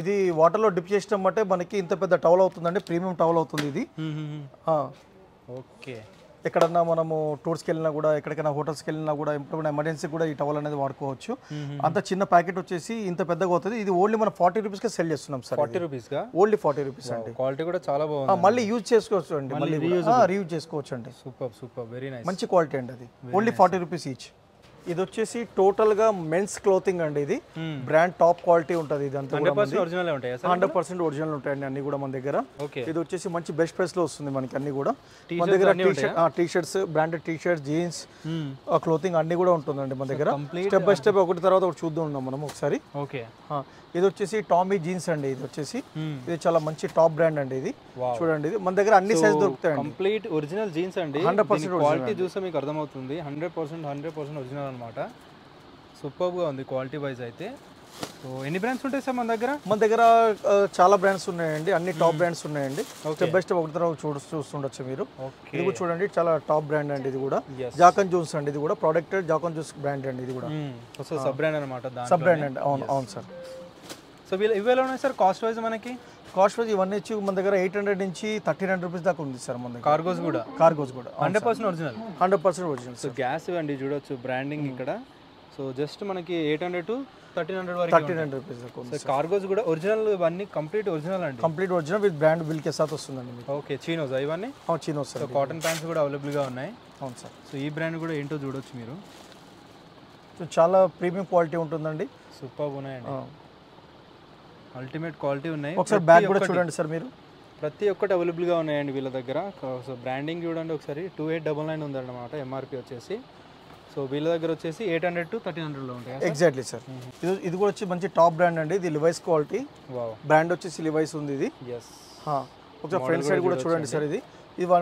ఇది వాటర్ లో డిప్ చేసినాం అంటే మనకి ఇంత పెద్ద టవల్ అవుతుందండి. ప్రీమియం టవల్ అవుతుంది ఇది. ఓకే. ఎక్కడన్నా మనము టూర్స్కి వెళ్ళినా కూడా, ఎక్కడికైనా హోటల్స్కి వెళ్ళినా కూడా, ఎప్పుడైనా ఎమర్జెన్సీ కూడా ఈ టవల్ అనేది వాడుకోవచ్చు. అంత చిన్న ప్యాకెట్ వచ్చేసి ఇంత పెద్దగా అవుతుంది. ఇది ఓన్లీ మనం 40 రూపీస్కి సెల్ చేస్తున్నాం సార్. 40 రూపీస్గా? ఓన్లీ 40 రూపీస్ అండి. క్వాలిటీ కూడా చాలా బాగుంది. మళ్ళీ యూజ్ చేసుకోవచ్చు అండి, మళ్ళీ రీయూజ్ చేసుకోవచ్చు అండి. Super, very nice. మంచి క్వాలిటీ అండి అది. Only 40 rupees each. ఇది వచ్చేసి టోటల్ గా మెన్స్ క్లోతింగ్ అండి. ఇది బ్రాండ్ టాప్ క్వాలిటీ ఉంటుంది. ఇది అంతా 100% ఒరిజినల్ ఉంటాయా సార్? 100% ఒరిజినల్ ఉంటాయండి అన్ని కూడా మన దగ్గర. ఇది వచ్చేసి మంచి బెస్ట్ ప్రైస్ లో వస్తుంది మనకి అన్ని కూడా. మన దగ్గర T shirts, branded T shirts, jeans, clothing అన్ని కూడా ఉంటుందండి మన దగ్గర. స్టెప్ బై స్టెప్ ఒకటి తర్వాత ఒకటి చూద్దాం ఉన్నాం మనం ఒకసారి. ఓకే. ఇది వచ్చేసి టామీ జీన్స్ అండి. ఇది వచ్చేసి ఇది చాలా మంచి టాప్ బ్రాండ్ అండి. ఇది చూడండి, ఇది మన దగ్గర అన్ని సైజ్ దొరుకుతాయి. కంప్లీట్ ఒరిజినల్ జీన్స్ అండి. 100% క్వాలిటీ చూస్తే మీకు అర్థమవుతుంది. 100% ఒరిజినల్ అనమాట. సూపర్ గా ఉంది క్వాలిటీ వైజ్ అయితే. సో ఎన్ని బ్రాండ్స్ ఉంటాయి సార్ మన దగ్గర? మన దగ్గర చాలా బ్రాండ్స్ ఉన్నాయండి, అన్ని టాప్ బ్రాండ్స్ ఉన్నాయండి. స్టెప్ బై స్టెప్ ఒకటి తర్వాత చూస్తుండొచ్చు మీరు. ఇది కూడా చూడండి, చాలా టాప్ బ్రాండ్ అండి. ఇది కూడా జాక్ అండ్ జోన్స్ అండి. ఇది కూడా ప్రొడక్టెడ్ జాక్ అండ్ జోన్స్ బ్రాండ్ అండి. ఇది కూడా సబ్ బ్రాండ్ అనమాట. సబ్ బ్రాండ్ అండి. అవును సార్. సో ఇవేలా ఉన్నాయి సార్ కాస్ట్ వైజ్? మనకి కాస్ట్ వైజ్ ఇవన్నీ వచ్చి మన దగ్గర 800 నుంచి 1300 రూపీస్ దాకా ఉంది సార్ మన దగ్గర. కార్గోస్ కూడా 100% ఒరిజినల్. 100% ఒరిజినల్. సో గ్యాస్ అండి చూడొచ్చు బ్రాండింగ్ ఇక్కడ. సో జస్ట్ మనకి 800 to 1300 వరకు. 1300 రూపీస్ దాకా ఉంది. కార్గోస్ కూడా ఒరిజినల్, ఇవన్నీ కంప్లీట్ ఒరిజినల్ అండి. Complete original with brand bill కే సాత్ వస్తుందండి. ఓకే. చీనోస్ ఇవన్నీ? Chinos sir. కాటన్ ప్యాంట్స్ కూడా అవైలబుల్ గా ఉన్నాయి. అవును సార్. సో ఈ బ్రాండ్ కూడా ఏంటో చూడొచ్చు మీరు. సో చాలా ప్రీమియం క్వాలిటీ ఉంటుందండి. సూపర్ ఉన్నాయండి, అల్టిమేట్ క్వాలిటీ ఉన్నాయి. ఒకసారి బ్యాగ్ కూడా చూడండి సార్ మీరు. ప్రతి ఒక్కటి అవైలబుల్గా ఉన్నాయండి వీళ్ళ దగ్గర. సో బ్రాండింగ్ చూడండి ఒకసారి. 2899 ఉందన్నమాట ఎంఆర్పి వచ్చేసి. సో వీళ్ళ దగ్గర వచ్చేసి 800 to 1300లో ఉంటాయి. Exactly sir. ఇది కూడా వచ్చి మంచి టాప్ బ్రాండ్ అండి. ఇది లివైస్ క్వాలిటీ. బ్రాండ్ వచ్చేసి లివైస్ ఉంది ఇది. ఒకసారి ఫ్రంట్ సైడ్ కూడా చూడండి సార్. ఇది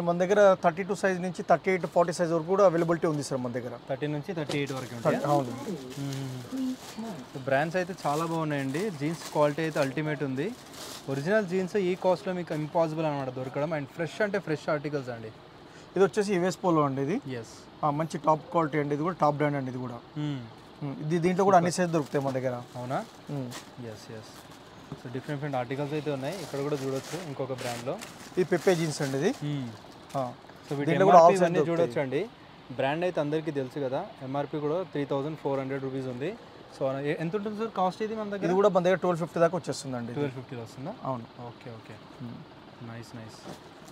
మన దగ్గర 32 సైజ్ నుంచి 38 to 40 సైజ్ వరకు కూడా అవైలబిలిటీ ఉంది సార్ మన దగ్గర. 30 నుంచి 38 వరకు ఉంటాయి. అవును. బ్రాండ్స్ అయితే చాలా బాగున్నాయండి. జీన్స్ క్వాలిటీ అయితే అల్టిమేట్ ఉంది. ఒరిజినల్ జీన్స్ ఈ కాస్ట్లో మీకు ఇంపాసిబుల్ అనమాట దొరకడం. అండ్ ఫ్రెష్ అంటే ఫ్రెష్ ఆర్టికల్స్ అండి. ఇది వచ్చేసి యుఎస్ పోలో అండి. ఇది మంచి టాప్ క్వాలిటీ అండి. ఇది కూడా టాప్ బ్రాండ్ అండి. ఇది కూడా దీంట్లో కూడా అన్ని సైజ్ దొరుకుతాయి మన దగ్గర. అవునా? సో డిఫరెంట్ ఆర్టికల్స్ అయితే ఉన్నాయి. ఇక్కడ కూడా చూడొచ్చు ఇంకొక బ్రాండ్లో. ఇది పెప్పే జీన్స్ అండి ఇది. సో వీటిలో కూడా అన్నీ చూడొచ్చు అండి. బ్రాండ్ అయితే అందరికీ తెలుసు కదా. ఎంఆర్పి కూడా 3400 రూపీస్ ఉంది. సో ఎంత ఉంటుంది సార్ కాస్ట్ ఇది మన దగ్గర? ఇది కూడా మన దగ్గర 1250 దాకా వచ్చేస్తుందండి. 1250 వస్తుందా? అవును. Okay okay, nice nice.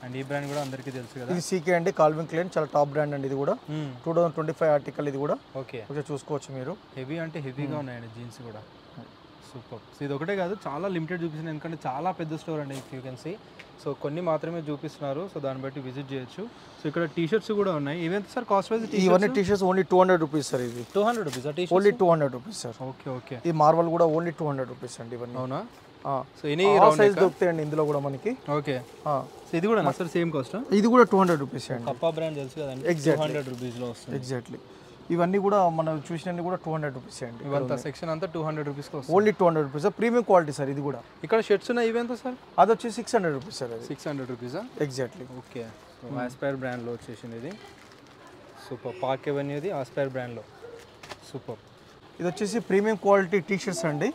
And ఈ బ్రాండ్ కూడా అందరికీ తెలుసు కదా. ఇది సీకే అండి, కాల్విన్ క్లైన్, చాలా టాప్ బ్రాండ్ అండి ఇది కూడా. 2025 ఆర్టికల్ ఇది కూడా. ఓకే, చూసుకోవచ్చు మీరు. హెవీ అంటే హెవీగా ఉన్నాయండి జీన్స్ కూడా. సూపర్. సో ఇది ఒకటే కాదు, చాలా లిమిటెడ్ చూపిస్తుంది, ఎందుకంటే చాలా పెద్ద స్టోర్ అండి యూ కెన్ సీ. సో కొన్ని మాత్రమే చూపిస్తున్నారు, సో దాన్ని బట్టి విజిట్ చేయొచ్చు. సో ఇక్కడ టీ షర్ట్స్ కూడా ఉన్నాయి. ఇవెంత సార్ కాస్ట్ వైజ్? ఇవన్నీ T shirts only 200 rupees sir. ఇది 200 rupees only 200 rupees sir. Okay okay. ఈ మార్వల్ కూడా ఓన్లీ 200 రూపీస్ అండి ఇవన్నీ. అవునా? సో ఎనీ రౌండ్ సైజ్ దొరుకుతాయండి ఇందులో కూడా మనకి. ఓకే. సో ఇది కూడా సార్ సేమ్ కాస్ట్? ఇది కూడా 200 రూపీస్ అండి. కప్పా బ్రాండ్ తెలుసు కదండి, 200 రూపీస్లో వస్తుంది. ఎగ్జాక్ట్లీ. ఇవన్నీ కూడా మనం చూసినవి కూడా 200 రూపీస్ అండి. ఇవంతా సెక్షన్ అంతా 200 రూపీస్కి వస్తుంది. Only 200 rupees. Premium quality sir ఇది కూడా. ఇక్కడ షర్ట్స్ ఉన్నాయి, ఇవెంత సార్? అది వచ్చి 600 రూపీస్ సార్. అది 600 రూపీసా? ఎగ్జాక్ట్లీ. ఓకే. సో ఆస్పైర్ బ్రాండ్లో వచ్చేసింది ఇది. సూపర్. పార్క్ ఎవెన్యూది ఆస్పైర్ బ్రాండ్లో. సూపర్. ఇది వచ్చేసి ప్రీమియం క్వాలిటీ టీ షర్ట్స్ అండి.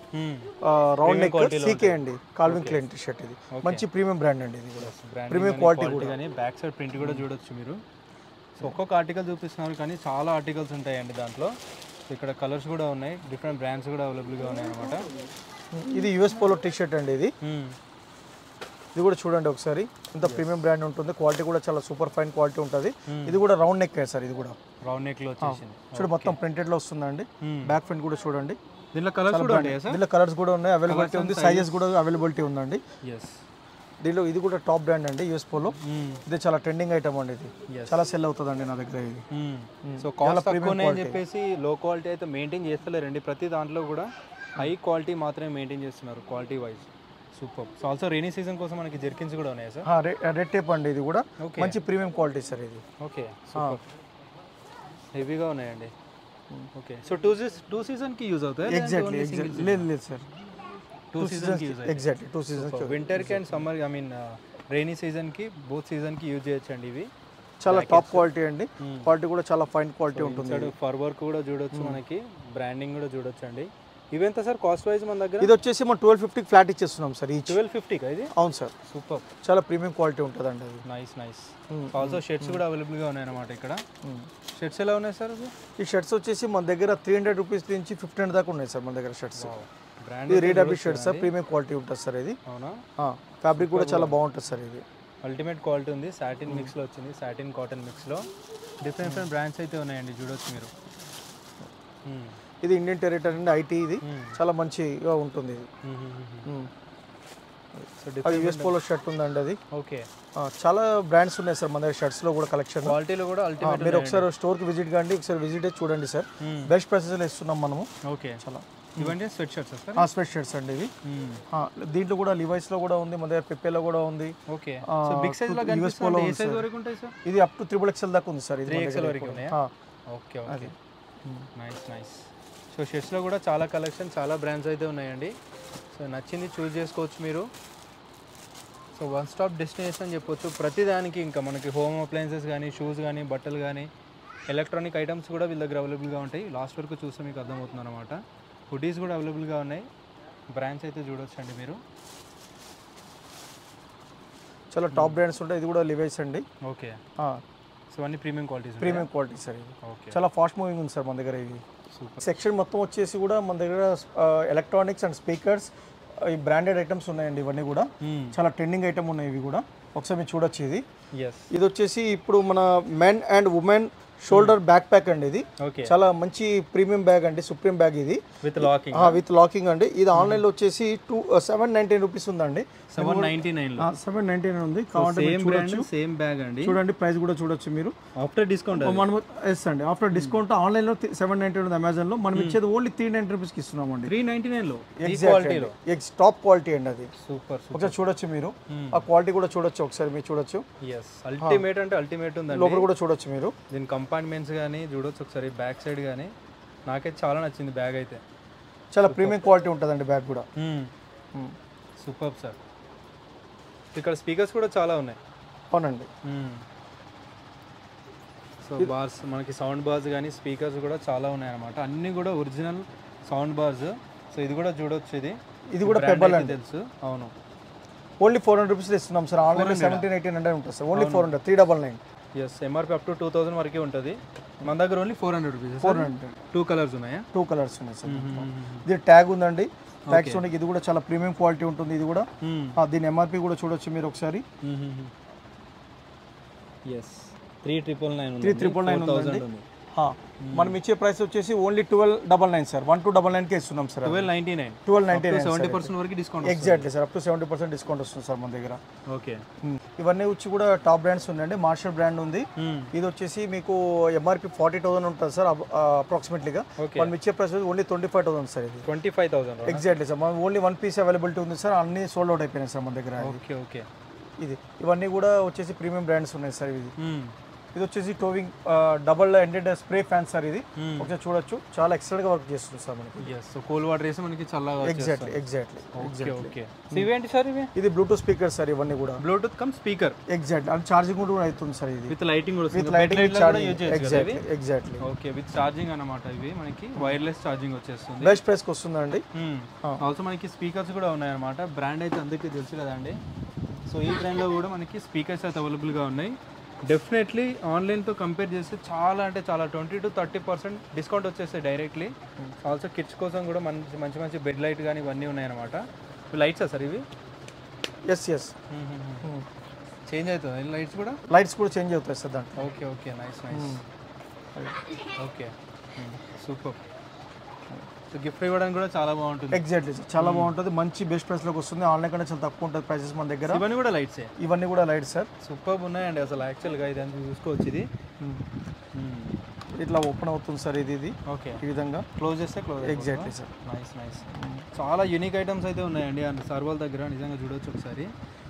రౌండ్ నెక్ సీకే అండి, కాల్విన్ క్లైన్ టీ షర్ట్. ఇది మంచి ప్రీమియం బ్రాండ్ అండి. ఇది కూడా ప్రీమియం క్వాలిటీ కూడా. కానీ బ్యాక్ సైడ్ ప్రింట్ కూడా చూడొచ్చు మీరు. సో ఒక్కొక్క ఆర్టికల్ చూపిస్తున్నారు కానీ చాలా ఆర్టికల్స్ ఉంటాయండి దాంట్లో. సో ఇక్కడ కలర్స్ కూడా ఉన్నాయి, డిఫరెంట్ బ్రాండ్స్ కూడా అవైలబుల్గా ఉన్నాయి అనమాట. ఇది యుఎస్ పోలో టీ షర్ట్ అండి. ఇది ఇది కూడా చూడండి ఒకసారి, ఇంత ప్రీమియం బ్రాండ్ ఉంటుంది. క్వాలిటీ కూడా చాలా సూపర్ ఫైన్ క్వాలిటీ ఉంటుంది. ఇది కూడా రౌండ్ నెక్ సార్. ఇది కూడా రౌండ్ నెక్ లో వచ్చేసింది. చూడండి మొత్తం ప్రింటెడ్ లో వస్తుందండి. బ్యాక్ ఫ్రంట్ కూడా చూడండి. దీనిలో కలర్స్ కూడా ఉంటాయా సార్? దీనిలో కలర్స్ కూడా ఉన్నాయి, అవైలబిలిటీ ఉంది, సైజెస్ కూడా అవైలబిలిటీ ఉందండి. దీనిలో ఇది కూడా టాప్ బ్రాండ్ అండి యుఎస్ పోలో. ఇది చాలా ట్రెండింగ్ ఐటమ్ అండి. ఇది చాలా సెల్ అవుతుందండి నా దగ్గర. ఇది సో కాస్ట్ తక్కువనే అని చెప్పేసి లో క్వాలిటీ అయితే మెయింటైన్ చేస్తలేరండి. ప్రతి దాంట్లో కూడా హై క్వాలిటీ మాత్రమే మెయింటైన్ చేస్తున్నారు quality wise. Super. So also rainy season కోసం మనకి జెర్కిన్స్ కూడా ఉన్నాయి సార్. రెడ్ టేప్ అండి. ఇది కూడా మంచి ప్రీమియం క్వాలిటీ సార్. ఇది ఓకే, హెవీగా ఉన్నాయండి. ఓకే. సో టూ సీజన్కి యూజ్ అవుతాయి? ఎగ్జాక్ట్లీ. లేదు లేదు సార్, 2 సీజన్కి యూజ్ అవుతాయి. Exactly 2 seasons. వింటర్కి and summer, I mean rainy సీజన్కి, బోత్ సీజన్కి యూజ్ చేయొచ్చండి ఇవి. చాలా టాప్ క్వాలిటీ అండి. క్వాలిటీ కూడా చాలా ఫైన్ క్వాలిటీ ఉంటుంది. ఫర్ వర్క్ కూడా చూడొచ్చు మనకి, బ్రాండింగ్ కూడా చూడొచ్చు అండి. ఇవెంత సార్ కాస్ట్ వైజ్ మన దగ్గర? ఇది వచ్చేసి మనం 1250 ఫ్లాట్ ఇచ్చేస్తున్నాం సార్. ఈ 1250 ఇది? అవును సార్. సూపర్. చాలా ప్రీమియం క్వాలిటీ ఉంటుందండి అది. Nice nice. ఆల్సో షర్ట్స్ కూడా అవైలబుల్గా ఉన్నాయన్నమాట ఇక్కడ. షర్ట్స్ ఎలా ఉన్నాయి సార్? ఈ షర్ట్స్ వచ్చేసి మన దగ్గర 300 రూపీస్ నుంచి 1500 దాకా ఉన్నాయి సార్ మన దగ్గర షర్ట్స్. బ్రాండ్ ఇది రీడబీ షర్ట్స్ సార్, ప్రీమియం క్వాలిటీ ఉంటుంది సార్ ఇది. అవునా? ఫ్యాబ్రిక్ కూడా చాలా బాగుంటుంది సార్. ఇది అల్టిమేట్ క్వాలిటీ ఉంది. సాటిన్ మిక్స్లో వచ్చింది, సాటిన్ కాటన్ మిక్స్లో. డిఫరెంట్ బ్రాండ్స్ అయితే ఉన్నాయండి, చూడొచ్చు మీరు. ఇది ఇండియన్ టెరిటరీ అండి, ఐటీ. ఇది చాలా మంచిగా ఉంటుంది. ఇది అది యుఎస్ పోలో షర్ట్ ఉందండి. అది ఓకే. చాలా బ్రాండ్స్ ఉన్నాయి సార్ మన దగ్గర షర్ట్స్ లో కూడా, కలెక్షన్ క్వాలిటీలో కూడా అల్టిమేట్. మీరు ఒకసారి స్టోర్కి విజిట్ కండి, ఒకసారి విజిట్ అయ్యి చూడండి సార్. బెస్ట్ ప్రైసెస్లో ఇస్తున్నాం మనము. ఓకే. చాలా ఇవన్నీ sweat shirts sir? Sweat shirts అండి ఇవి. దీంట్లో కూడా లివైస్ లో కూడా ఉంది, మన దగ్గర పెప్పేలో కూడా ఉంది. ఓకే. సో బిగ్ సైజ్ లో కనిపిస్తుంది. ఏ సైజ్ వరకు ఉంటాయి సార్? ఇది అప్ టు 3XL దాకా ఉంది సార్. ఇది 3XL వరకు ఉన్నాయా? Okay okay, nice nice. So షర్ట్స్లో కూడా చాలా కలెక్షన్, చాలా బ్రాండ్స్ అయితే ఉన్నాయండి. సో నచ్చింది చూస్ చేసుకోవచ్చు మీరు. సో వన్ స్టాప్ డెస్టినేషన్ అని చెప్పొచ్చు ప్రతిదానికి. ఇంకా మనకి హోమ్ అప్లయన్సెస్ కానీ, షూస్ కానీ, బట్టలు కానీ, ఎలక్ట్రానిక్ ఐటమ్స్ కూడా వీళ్ళ దగ్గర అవైలబుల్గా ఉంటాయి. లాస్ట్ వరకు చూస్తే మీకు అర్థమవుతుంది అనమాట. హుడీస్ కూడా అవైలబుల్గా ఉన్నాయి. బ్రాండ్స్ అయితే చూడొచ్చండి మీరు. చాలా టాప్ బ్రాండ్స్ ఉంటాయి. ఇది కూడా లివైస్ అండి. ఓకే. సో అన్ని premium qualities? Premium quality sir. ఇది ఓకే. చాలా ఫాస్ట్ మూవింగ్ ఉంది సార్ మన దగ్గర. ఇది సెక్షన్ మొత్తం వచ్చేసి కూడా మన దగ్గర ఎలక్ట్రానిక్స్ అండ్ స్పీకర్స్, ఈ బ్రాండెడ్ ఐటమ్స్ ఉన్నాయండి. ఇవన్నీ కూడా చాలా ట్రెండింగ్ ఐటమ్ ఉన్నాయి. ఇవి కూడా ఒకసారి మీరు చూడొచ్చు. ఇది వచ్చేసి ఇప్పుడు మన men and women shoulder back pack అండి. ఇది చాలా మంచి ప్రీమియం బ్యాగ్ అండి, సుప్రీం బ్యాగ్. ఇది విత్ లాకింగ్. విత్ లాకింగ్ అండి. ఇది ఆన్లైన్ లో వచ్చేసి 799 రూపీస్ ఉందండి. 799 ఉంది. సేమ్ బ్యాగ్ అండి. చూడండి ప్రైస్ కూడా చూడొచ్చు మీరు. ఆఫ్టర్ డిస్కౌంట్ మనం ఎస్ అండి, ఆఫ్టర్ డిస్కౌంట్ ఆన్లైన్ లో 799 ఉంది అమెజాన్ లో. మనం ఇచ్చేది ఓన్లీ 390 రూపీస్ కి ఇస్తున్నాం అండి. 399 లో టాప్ క్వాలిటీ అండి. అది సూపర్. ఒకసారి చూడొచ్చు మీరు, ఆ క్వాలిటీ కూడా చూడొచ్చు. ఒకసారి మీరు చూడొచ్చు. అల్టిమేట్ అంటే అల్టిమేట్ ఉందండి. లోపల కూడా చూడొచ్చు మీరు. దీని కంపార్ట్మెంట్స్ కానీ చూడొచ్చు ఒకసారి, బ్యాక్ సైడ్ కానీ. నాకైతే చాలా నచ్చింది బ్యాగ్ అయితే. చాలా ప్రీమియం క్వాలిటీ ఉంటుందండి బ్యాగ్ కూడా. Super sir. ఇక్కడ స్పీకర్స్ కూడా చాలా ఉన్నాయి. అవునండి. సో బార్స్, మనకి సౌండ్ బార్స్ కానీ స్పీకర్స్ కూడా చాలా ఉన్నాయి అన్నమాట. అన్నీ కూడా ఒరిజినల్ సౌండ్ బార్స్. సో ఇది కూడా చూడొచ్చు. ఇది కూడా పెబల్ అండి, తెలుసు. అవును, ఓన్లీ 400 రూపీస్ ఇస్తున్నాం సార్. ఆన్లైన్లో 1700-1800 ఉంటుంది sir, only 400, 399. Yes, MRP up to 2000 వరకే ఉంటుంది. మన దగ్గర ఓన్లీ 400 రూపీస్. 400. 2 కలర్స్ ఉన్నాయా? 2 కలర్స్ ఉన్నాయి సార్. ఇది ట్యాగ్ ఉందండి, ట్యాగ్ చూడండి. ఇది కూడా చాలా ప్రీమియం క్వాలిటీ ఉంటుంది. ఇది కూడా దీని ఎంఆర్పి కూడా చూడొచ్చు మీరు ఒకసారి. ఎస్, 3999 3,999 ఉంది. మనం ఇచ్చే ప్రైస్ వచ్చేసి ఓన్లీ 1299 సార్. 1299కే ఇస్తున్నాం సార్. 1299 70% వరకు discount. Exactly sir, up to 70% discount వస్తుంది సార్ మన దగ్గర. ఓకే, ఇవన్నీ వచ్చి కూడా టాప్ బ్రాండ్స్ ఉన్నాయండి. మార్షల్ బ్రాండ్ ఉంది. ఇది వచ్చేసి మీకు ఎంఆర్పి 40,000 ఉంటుంది సార్ అప్రాక్సిమేట్లీగా. మనం ఇచ్చే ప్రైస్ ఓన్లీ 25,000 సార్. ఇది 25,000. Exactly sir. మనం ఓన్లీ 1 పీస్ అవైలబిలిటీ ఉంది సార్. అన్ని సోల్డ్ అవుట్ అయిపోయినాయి సార్ మన దగ్గర. ఓకే ఓకే, ఇది ఇవన్నీ కూడా వచ్చేసి ప్రీమియం బ్రాండ్స్ ఉన్నాయి సార్. ఇది వచ్చేసి towing double ended spray fan sir. ఇది ఒకసారి చూడొచ్చు, చాలా ఎక్సలెంట్ గా వర్క్ చేస్తుంది సార్ మనకి. సో కూల్ వాటర్ వేసి మనకి చల్లగా. ఎగ్జాక్ట్లీ. ఓకే, ఇవేంటి సార్? ఇవి ఇది బ్లూటూత్ స్పీకర్ సార్. ఇవన్నీ కూడా బ్లూటూత్ కమ్ స్పీకర్. ఎగ్జాక్ట్లీ, అది ఛార్జింగ్ కూడా అవుతుంది సార్. ఇది విత్ లైటింగ్ కూడా, with lighting exactly. Okay, with charging అన్నమాట. ఇవి మనకి వైర్లెస్ ఛార్జింగ్ వచ్చేస్తుంది. బెస్ట్ ప్రైస్ కి వస్తుందండి. ఆల్సో మనకి స్పీకర్స్ కూడా ఉన్నాయన్నమాట. బ్రాండ్ అయితే అందరికీ తెలుసు కదండి. సో ఈ బ్రాండ్లో కూడా మనకి స్పీకర్స్ అయితే అవైలబుల్గా ఉన్నాయి. డెఫినెట్లీ ఆన్లైన్తో కంపేర్ చేస్తే చాలా అంటే చాలా 20-30% డిస్కౌంట్ వచ్చేస్తాయి డైరెక్ట్లీ. ఆల్సో కిడ్స్ కోసం కూడా మంచి మంచి బెడ్ లైట్ కానీ ఇవన్నీ ఉన్నాయన్నమాట. లైట్సా సార్ ఇవి? ఎస్ చేంజ్ అవుతుంది లైట్స్ కూడా? లైట్స్ కూడా చేంజ్ అవుతాయి సార్ దాంట్లో. Okay okay, nice. Okay, super. So gift ఇవ్వడానికి కూడా చాలా బాగుంటుంది. ఎగ్జాక్ట్లీ సార్, చాలా బాగుంటుంది. మంచి బెస్ట్ ప్రైస్ లోకి వస్తుంది. ఆన్లైన్ కన్నా చాలా తక్కువ ఉంటుంది ప్రైసెస్ మన దగ్గర. ఇవన్నీ కూడా లైట్సే? ఇవన్నీ కూడా లైట్స్ సార్. సూపర్ ఉన్నాయండి అసలు. యాక్చువల్గా ఇది అంతా చూసుకోవచ్చు. ఇది ఇట్లా ఓపెన్ అవుతుంది సార్. ఇది ఓకే, ఈ విధంగా క్లోజ్ చేస్తే క్లోజ్. Exactly sir. నైస్. చాలా యూనిక్ ఐటమ్స్ అయితే ఉన్నాయండి అండ్ సర్వల్ దగ్గర. నిజంగా చూడొచ్చు ఒకసారి.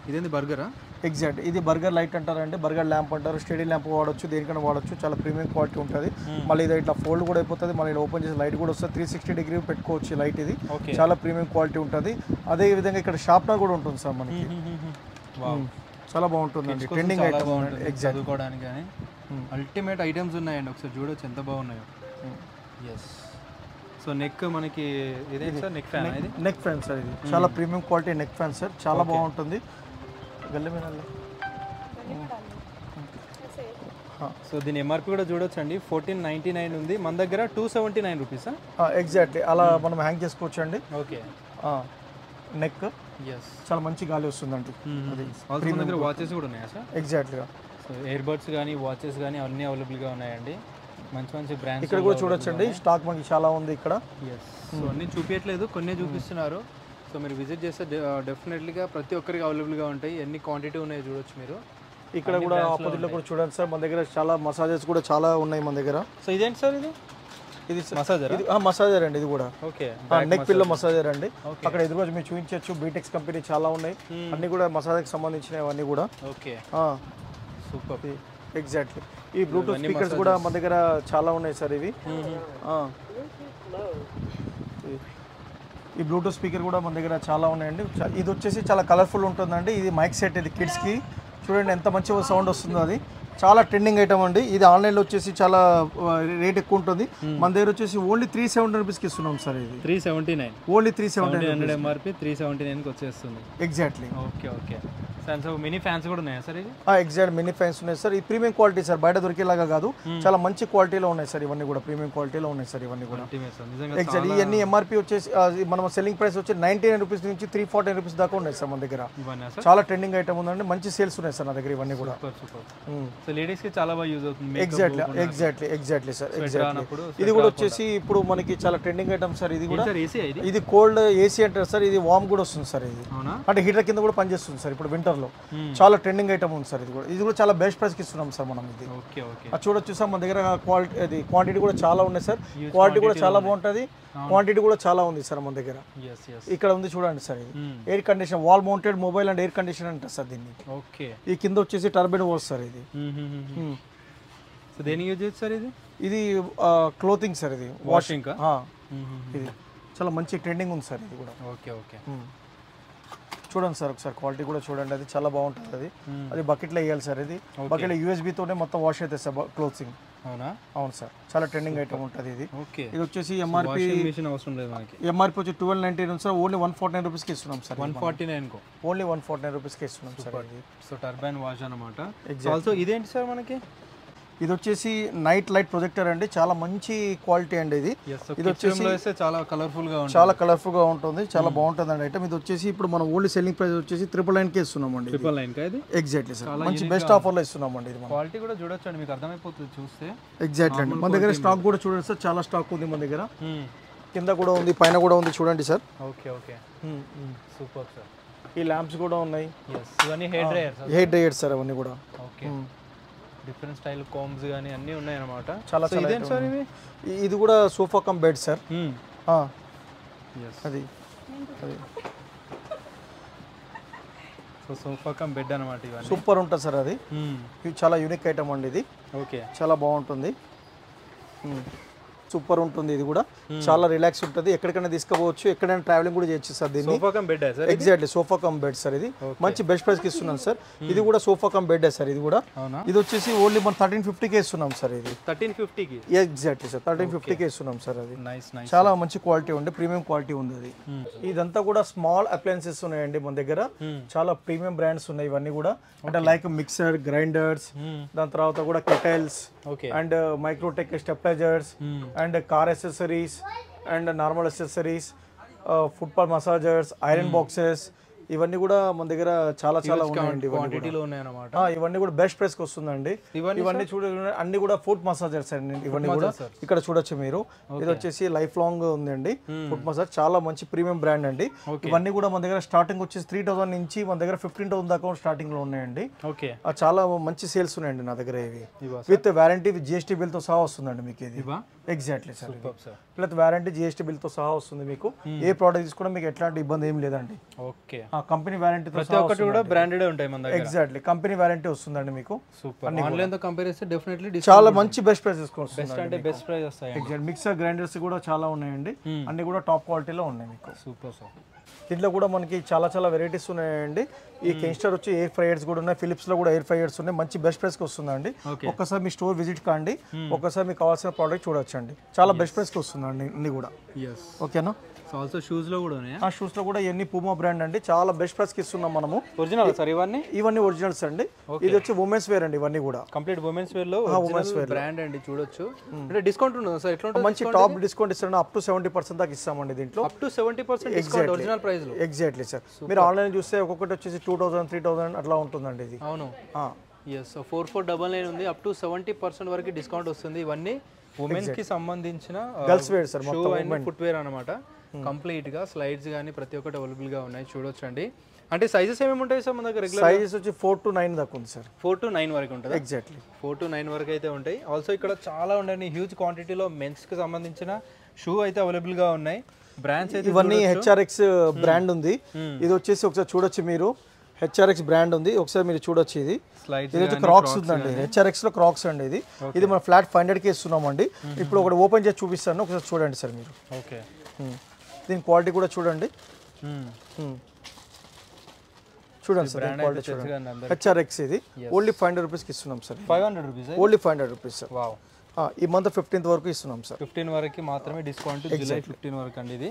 ఇదేంది బర్గరా? ఎగ్జాక్ట్, ఇది బర్గర్ లైట్ అంటారండి, బర్గర్ ల్యాంప్ అంటారు. స్టడీ ల్యాంప్ వాడచ్చు, దేనికైనా వాడచ్చు. చాలా ప్రీమియం క్వాలిటీ ఉంటుంది. మళ్ళీ ఇది ఇట్లా ఫోల్డ్ కూడా అయిపోతుంది. మళ్ళీ ఓపెన్ చేసి లైట్ కూడా వస్తుంది. 360 డిగ్రీ పెట్టుకోవచ్చు లైట్. ఇది చాలా ప్రీమియం క్వాలిటీ ఉంటుంది. అదే విధంగా ఇక్కడ షార్ప్నర్ కూడా ఉంటుంది సార్ మనకి. చాలా బాగుంటుందండి, ట్రెండింగ్ ఐటమ్. ఎగ్జాక్ట్, చదువుకోవడానికి కానీ అల్టిమేట్ ఐటమ్స్ ఉన్నాయండి. ఒకసారి చూడొచ్చు ఎంత బాగున్నాయో. ఎస్. సో నెక్ మనకి ఇదేంటి సార్? Neck fan. ఇది నెక్ ఫ్యాన్ సార్. ఇది చాలా premium quality neck fan sir. చాలా బాగుంటుంది. గల్లె మీద సో దీని ఎంఆర్పి కూడా చూడొచ్చండి. 1499 ఉంది. మన దగ్గర 279 రూపీస్. ఎగ్జాక్ట్లీ, అలా మనం హ్యాంగ్ చేసుకోవచ్చు అండి. ఓకే, నెక్ చాలా మంచి గాలి వస్తుందండి. మన దగ్గర వాచెస్ కూడా ఉన్నాయా సార్? ఎగ్జాక్ట్లీగా. సో ఇయర్ బడ్స్ కానీ వాచెస్ కానీ అన్నీ అవైలబుల్గా ఉన్నాయండి. మంచి బ్రాండ్స్ ఇక్కడ కూడా చూడొచ్చండి. స్టాక్ మనకి చాలా ఉంది ఇక్కడ. సో అన్నీ చూపించట్లేదు, కొన్ని చూపిస్తున్నారు. సో మీరు విజిట్ చేస్తే డెఫినెట్లీగా ప్రతి ఒక్కరికి అవైలబుల్గా ఉంటాయి. ఎన్ని క్వాంటిటీ ఉన్నాయో చూడొచ్చు మీరు. ఇక్కడ కూడా ఆపోజిట్లో కూడా చూడండి సార్. మన దగ్గర చాలా మసాజెస్ కూడా చాలా ఉన్నాయి మన దగ్గర. సో ఇదేంటి సార్? ఇది మసాజర్? ఇది మసాజర్ అండి. ఇది కూడా ఓకే, నెక్ పిల్లో మసాజర్ అండి. అక్కడ ఎదురుగా మీరు చూపించవచ్చు. బీటెక్స్ కంపెనీ చాలా ఉన్నాయి. అన్ని కూడా మసాజ్కి సంబంధించినవి అన్నీ కూడా. Okay, super. ఎగ్జాక్ట్లీ. ఈ బ్లూటూత్ స్పీకర్స్ కూడా మన దగ్గర చాలా ఉన్నాయి సార్. ఇవి ఈ బ్లూటూత్ స్పీకర్ కూడా మన దగ్గర చాలా ఉన్నాయండి. ఇది వచ్చేసి చాలా కలర్ఫుల్ ఉంటుందండి. ఇది మైక్ సెట్. ఇది కిడ్స్కి చూడండి ఎంత మంచి సౌండ్ వస్తుందో. అది చాలా ట్రెండింగ్ ఐటమ్ అండి. ఇది ఆన్లైన్లో వచ్చేసి చాలా రేట్ ఎక్కువ ఉంటుంది. మన దగ్గర వచ్చేసి ఓన్లీ 370 రూపీస్కి ఇస్తున్నాం సార్. ఇది 379, ఓన్లీ 379 ఎంఆర్పి 379కి వచ్చేస్తుంది. ఎగ్జాక్ట్లీ. ఓకే. మినీ ఫ్యాన్స్ కూడా ఉన్నాయా సార్? ఇది ఎగ్జాక్ట్ మినీ ఫ్యాన్స్ ఉన్నాయి సార్. ఈ ప్రీమియం క్వాలిటీ సార్, బయట దొరికేలాగా కాదు. చాలా మంచి క్వాలిటీలో ఉన్నాయి సార్. ఇవన్నీ కూడా ప్రీమియం క్వాలిటీలో ఉన్నాయి సార్. ఇవన్నీ కూడా ఎగ్జాక్ట్. ఇవన్నీ ఎంఆర్పి వచ్చేసి మనం సెల్లింగ్ ప్రైస్ వచ్చి 99 రూపీస్ నుంచి 340 రూపీస్ దాకా ఉన్నాయి సార్ మన దగ్గర. చాలా ట్రెండింగ్ ఐటమ్ ఉందండి. మంచి సేల్స్ ఉన్నాయి సార్ నా దగ్గర ఇవన్నీ కూడా. లేడీస్ కి చాలా బాగా యూజ్ అవుతుంది. Exactly sir. ఎగ్జాక్ట్లీ. ఇది కూడా వచ్చేసి ఇప్పుడు మనకి చాలా ట్రెండింగ్ ఐటమ్ సార్. ఇది కూడా ఇది కోల్డ్ ఏసీ అంటారు సార్. ఇది వార్మ్ కూడా వస్తుంది సార్. ఇది అంటే హీటర్ కింద కూడా పనిచేస్తుంది సార్ ఇప్పుడు వింటర్ లో. చాలా ట్రెండింగ్ ఐటమ్ ఉంది సార్. ఇది కూడా చాలా బెస్ట్ ప్రైస్ కి ఇస్తున్నాం సార్ మనం. ఇది చూడొచ్చు సార్. మన దగ్గర క్వాంటిటీ కూడా చాలా ఉన్నాయి సార్. క్వాలిటీ కూడా చాలా బాగుంటుంది. క్వాంటిటీ కూడా చాలా ఉంది సార్ మన దగ్గర. ఇక్కడ ఉంది చూడండి సార్. ఇది air condition wall mounted mobile and air condition అంటారు సార్ దీన్ని. ఈ కింద వచ్చేసి టర్బైన్ వాల్స్ సార్. ఇది దేనికి యూజ్ చేస్తారు? ఇది క్లోతింగ్ సార్. ఇది వాషింగ్. ఇది చాలా మంచి ట్రెండింగ్ ఉంది సార్. ఇది కూడా చూడండి సార్ ఒకసారి. క్వాలిటీ కూడా చూడండి. అది చాలా బాగుంటుంది. అది బకెట్లో వేయాలి సార్. ఇది బకెట్లో యూఎస్బీతోనే మొత్తం వాష్ అవుతుంది సార్ క్లోత్సింగ్. అవునా? అవును సార్, చాలా ట్రెండింగ్ ఐటమ్ ఉంటుంది ఇది. ఓకే. ఇది వచ్చేసి ఎంఆర్పి అవసరం లేదు మనకి. ఎంఆర్పి వచ్చి 1299 ఉంది సార్, ఓన్లీ 149 రూపీస్కి ఇస్తున్నాం సార్. 149 ఓన్లీ 149 రూపీస్కి ఇస్తున్నాం సార్ ఇది. సో టర్బైన్ వాష్ అనమాట. ఆల్సో ఇదేంటి సార్ మనకి? ఇది వచ్చేసి నైట్ లైట్ ప్రొజెక్టర్ అండి, చాలా మంచి క్వాలిటీ అండి ఇది. ఇది వచ్చేసి చాలా కలర్ఫుల్ గా ఉంటుంది, చాలా కలర్ఫుల్ గా ఉంటుంది, చాలా బాగుంటుంది అండి ఐటమ్. ఇది వచ్చేసి ఇప్పుడు మనం ఓన్లీ సెల్లింగ్ ప్రైస్ వచ్చేసి 999కి ఇస్తున్నామండి. 999 ఎగ్జాక్ట్లీ సార్, మంచి బెస్ట్ ఆఫర్ లో ఇస్తున్నామండి ఇది. క్వాలిటీ కూడా చూడొచ్చు అండి, మీకు అర్థమైపోతుంది చూస్తే. ఎగ్జాక్ట్లీ అండి, మన దగ్గర స్టాక్ కూడా చూడండి సార్, చాలా స్టాక్ ఉంది మన దగ్గర. కింద కూడా ఉంది, పైన కూడా ఉంది, చూడండి sir. Okay okay, super sir. ఈ ల్యాంప్స్ కూడా ఉన్నాయి. ఇవన్నీ hair dryers. Hair dryers sir అవన్నీ కూడా. ఓకే, డిఫరెంట్ స్టైల్ కోమ్స్ కానీ అన్నీ ఉన్నాయి అన్నమాట. చాలా చాలా ఇదేంటి సార్ ఇవి? ఇది కూడా సోఫా కమ్ బెడ్ సార్. అది సో సోఫా కమ్ బెడ్ అన్నమాట. ఇవన్నీ సూపర్ ఉంటుంది సార్. అది ఇది చాలా యూనిక్ ఐటమ్ అండి ఇది. ఓకే, చాలా బాగుంటుంది, సూపర్ ఉంటుంది. ఇది కూడా చాలా రిలాక్స్ ఉంటుంది, ఎక్కడికైనా తీసుకుపోవచ్చు, ఎక్కడైనా ట్రావెలింగ్ కూడా చేయొచ్చు సార్ దీన్ని. Sofa cum bed sir. Exactly sofa cum bed sir. ఇది మంచి బెస్ట్ ప్రైస్ కి ఇస్తున్నాం సార్. ఇది కూడా సోఫా కమ్ బెడ్ సార్. ఇది కూడా ఇది వచ్చేసి ఓన్లీ మనం 1350కి ఇస్తున్నాం సార్. ఇది 1350కి. ఎగ్జాక్ట్లీ సార్, 1350కి ఇస్తున్నాం సార్. అది నైస్ నైస్, చాలా మంచి క్వాలిటీ ఉంది, ప్రీమియం క్వాలిటీ ఉంది అది. ఇదంతా కూడా స్మాల్ అప్లయన్సెస్ ఉన్నాయండి మన దగ్గర, చాలా ప్రీమియం బ్రాండ్స్ ఉన్నాయి ఇవన్నీ కూడా. అంటే లైక్ మిక్సర్, గ్రైండర్స్, దాని తర్వాత కూడా kettles and Microtek stabilisers and car accessories and normal accessories, football massagers, iron boxes, ఇవన్నీ కూడా మన దగ్గర చాలా చాలా ఉన్నాయండి. ఇవన్నీ కూడా బెస్ట్ ప్రైస్ కి వస్తుందండి. ఇవన్నీ చూడండి, అన్ని కూడా ఫుట్ మసాజర్స్ అండి. ఇవన్నీ కూడా ఇక్కడ చూడొచ్చు మీరు. ఇది వచ్చేసి లైఫ్ లాంగ్ ఉందండి ఫుట్ మసాజ్, చాలా మంచి ప్రీమియం బ్రాండ్ అండి. ఇవన్నీ కూడా మన దగ్గర స్టార్టింగ్ వచ్చేసి 3000 నుంచి మన దగ్గర 15,000 దాకా స్టార్టింగ్ లో ఉన్నాయండి. చాలా మంచి సేల్స్ ఉన్నాయండి నా దగ్గర. ఇవి with warranty, with GST bill తో సహా వస్తుందండి మీకు ఇది. Exactly sir, plus warranty GST bill తో సహా వస్తుంది మీకు. ఏ ప్రోడక్ట్ తీసుకున్నా మీకు ఎట్లాంటి ఇబ్బంది ఏం లేదండి. ఓకే, కంపెనీ వారంటీ ప్రతి ఒక్కటి కూడా బ్రాండెడ్ ఉంటాయి మన దగ్గర. ఎగ్జాక్ట్లీ, కంపెనీ వారంటీ వస్తుందండి మీకు. సూపర్, ఆన్లైన్ తో కంపేర్ చేస్తే డెఫినెట్లీ చాలా మంచి బెస్ట్ ప్రైస్ తీసుకోవచ్చు. బెస్ట్ అంటే బెస్ట్ ప్రైస్ వస్తాయి. ఎగ్జాక్ట్ మిక్సర్ గ్రైండర్స్ కూడా చాలా ఉన్నాయండి, అన్ని కూడా టాప్ క్వాలిటీలో ఉన్నాయి మీకు. Super sir. దీంట్లో కూడా మనకి చాలా చాలా వెరైటీస్ ఉన్నాయండి. ఈ కింగ్స్టర్ వచ్చి ఎయిర్ ఫ్రైయర్స్ కూడా ఉన్నాయి, ఫిలిప్స్ లో కూడా ఎయిర్ ఫ్రైయర్స్ ఉన్నాయి, మంచి బెస్ట్ ప్రైస్ కి వస్తుందండి. ఒక్కసారి మీ స్టోర్ విజిట్ కాండి, ఒక్కసారి మీకు కావాల్సిన ప్రోడక్ట్ చూడొచ్చండి, చాలా బెస్ట్ ప్రైస్ కి వస్తుందండి అన్ని కూడా. ఓకేనా? ఆల్సో షూస్ లో కూడా ఉన్నాయా? షూస్ లో కూడా ఇవన్నీ పూమా బ్రాండ్ అండి, చాలా బెస్ట్ ప్రైస్ కి ఇస్తున్నాం మనము. ఒరిజినల్ సార్ ఇవన్నీ? ఇవన్నీ ఒరిజినల్స్ అండి. ఇది వచ్చి ఉమెన్స్ వేర్ అండి, ఇవన్నీ కూడా కంప్లీట్ ఉమెన్స్ వేర్ లో ఉమెన్స్ వేర్ బ్రాండ్ అండి. చూడొచ్చు, అంటే డిస్కౌంట్ ఉంటుంది సార్. ఎట్లా ఉంటుంది? మంచి టాప్ డిస్కౌంట్ ఇస్తారండి, అప్ టు 70% దాకా ఇస్తామండి దీంట్లో. Up to 70% discount original price లో. ఎగ్జాక్ట్లీ సార్, మీరు ఆన్లైన్ చూస్తే ఒక్కొక్కటి వచ్చేసి 2000, 3000 అట్లా ఉంటుందండి ఇది. అవును, ఎస్. 4499 ఉంది, అప్ టు 70% వరకు డిస్కౌంట్ వస్తుంది. ఇవన్నీ ఉమెన్స్ కి సంబంధించిన girls wear sir, shoe and footwear అనమాట. కంప్లీట్ గా స్లైడ్స్ కానీ ప్రతి ఒక్కటి అవైలబుల్ గా ఉన్నాయి, చూడొచ్చండి. అంటే సైజెస్ ఏమేమి ఉంటాయి సార్ మన దగ్గర? రెగ్యులర్ సైజెస్ వచ్చి 4 to 9 దాకా ఉంది సార్. 4 to 9 వరకు ఉంటుంది. ఎగ్జాక్ట్లీ 4 to 9 వరకు అయితే ఉంటాయి. ఆల్సో ఇక్కడ చాలా ఉన్నాయి, హ్యూజ్ క్వాంటిటీలో మెన్స్ కి సంబంధించిన షూ అయితే అవైలబుల్ గా ఉన్నాయి. బ్రాండ్స్ అయితే ఇవన్నీ హెచ్ఆర్ఎక్స్ బ్రాండ్ ఉంది. ఇది వచ్చేసి ఒకసారి చూడొచ్చు మీరు, హెచ్ఆర్ఎక్స్ బ్రాండ్ ఉంది, ఒకసారి మీరు చూడొచ్చు. ఇది క్రాక్స్ ఉందండి, హెచ్ఆర్ఎక్స్ లో క్రాక్స్ అండి. ఇది మన ఫ్లాట్ 500కి ఇస్తున్నామండి. ఇప్పుడు ఒకటి ఓపెన్ చేసి చూపిస్తాను, ఒకసారి చూడండి సార్ మీరు. ఓకే, దీని క్వాలిటీ కూడా చూడండి, చూడండి సార్ క్వాలిటీ చూడండి. హెచ్ఆర్ఎక్స్ ఇది ఓన్లీ 500 రూపీస్కి ఇస్తున్నాం sir. 500 rupees, only 500 rupees sir. Wow. ఈ మంత్ 15th వరకు ఇస్తున్నాం సార్. 15 వరకు మాత్రమే డిస్కౌంట్, జూలై 15 వరకు అండి ఇది.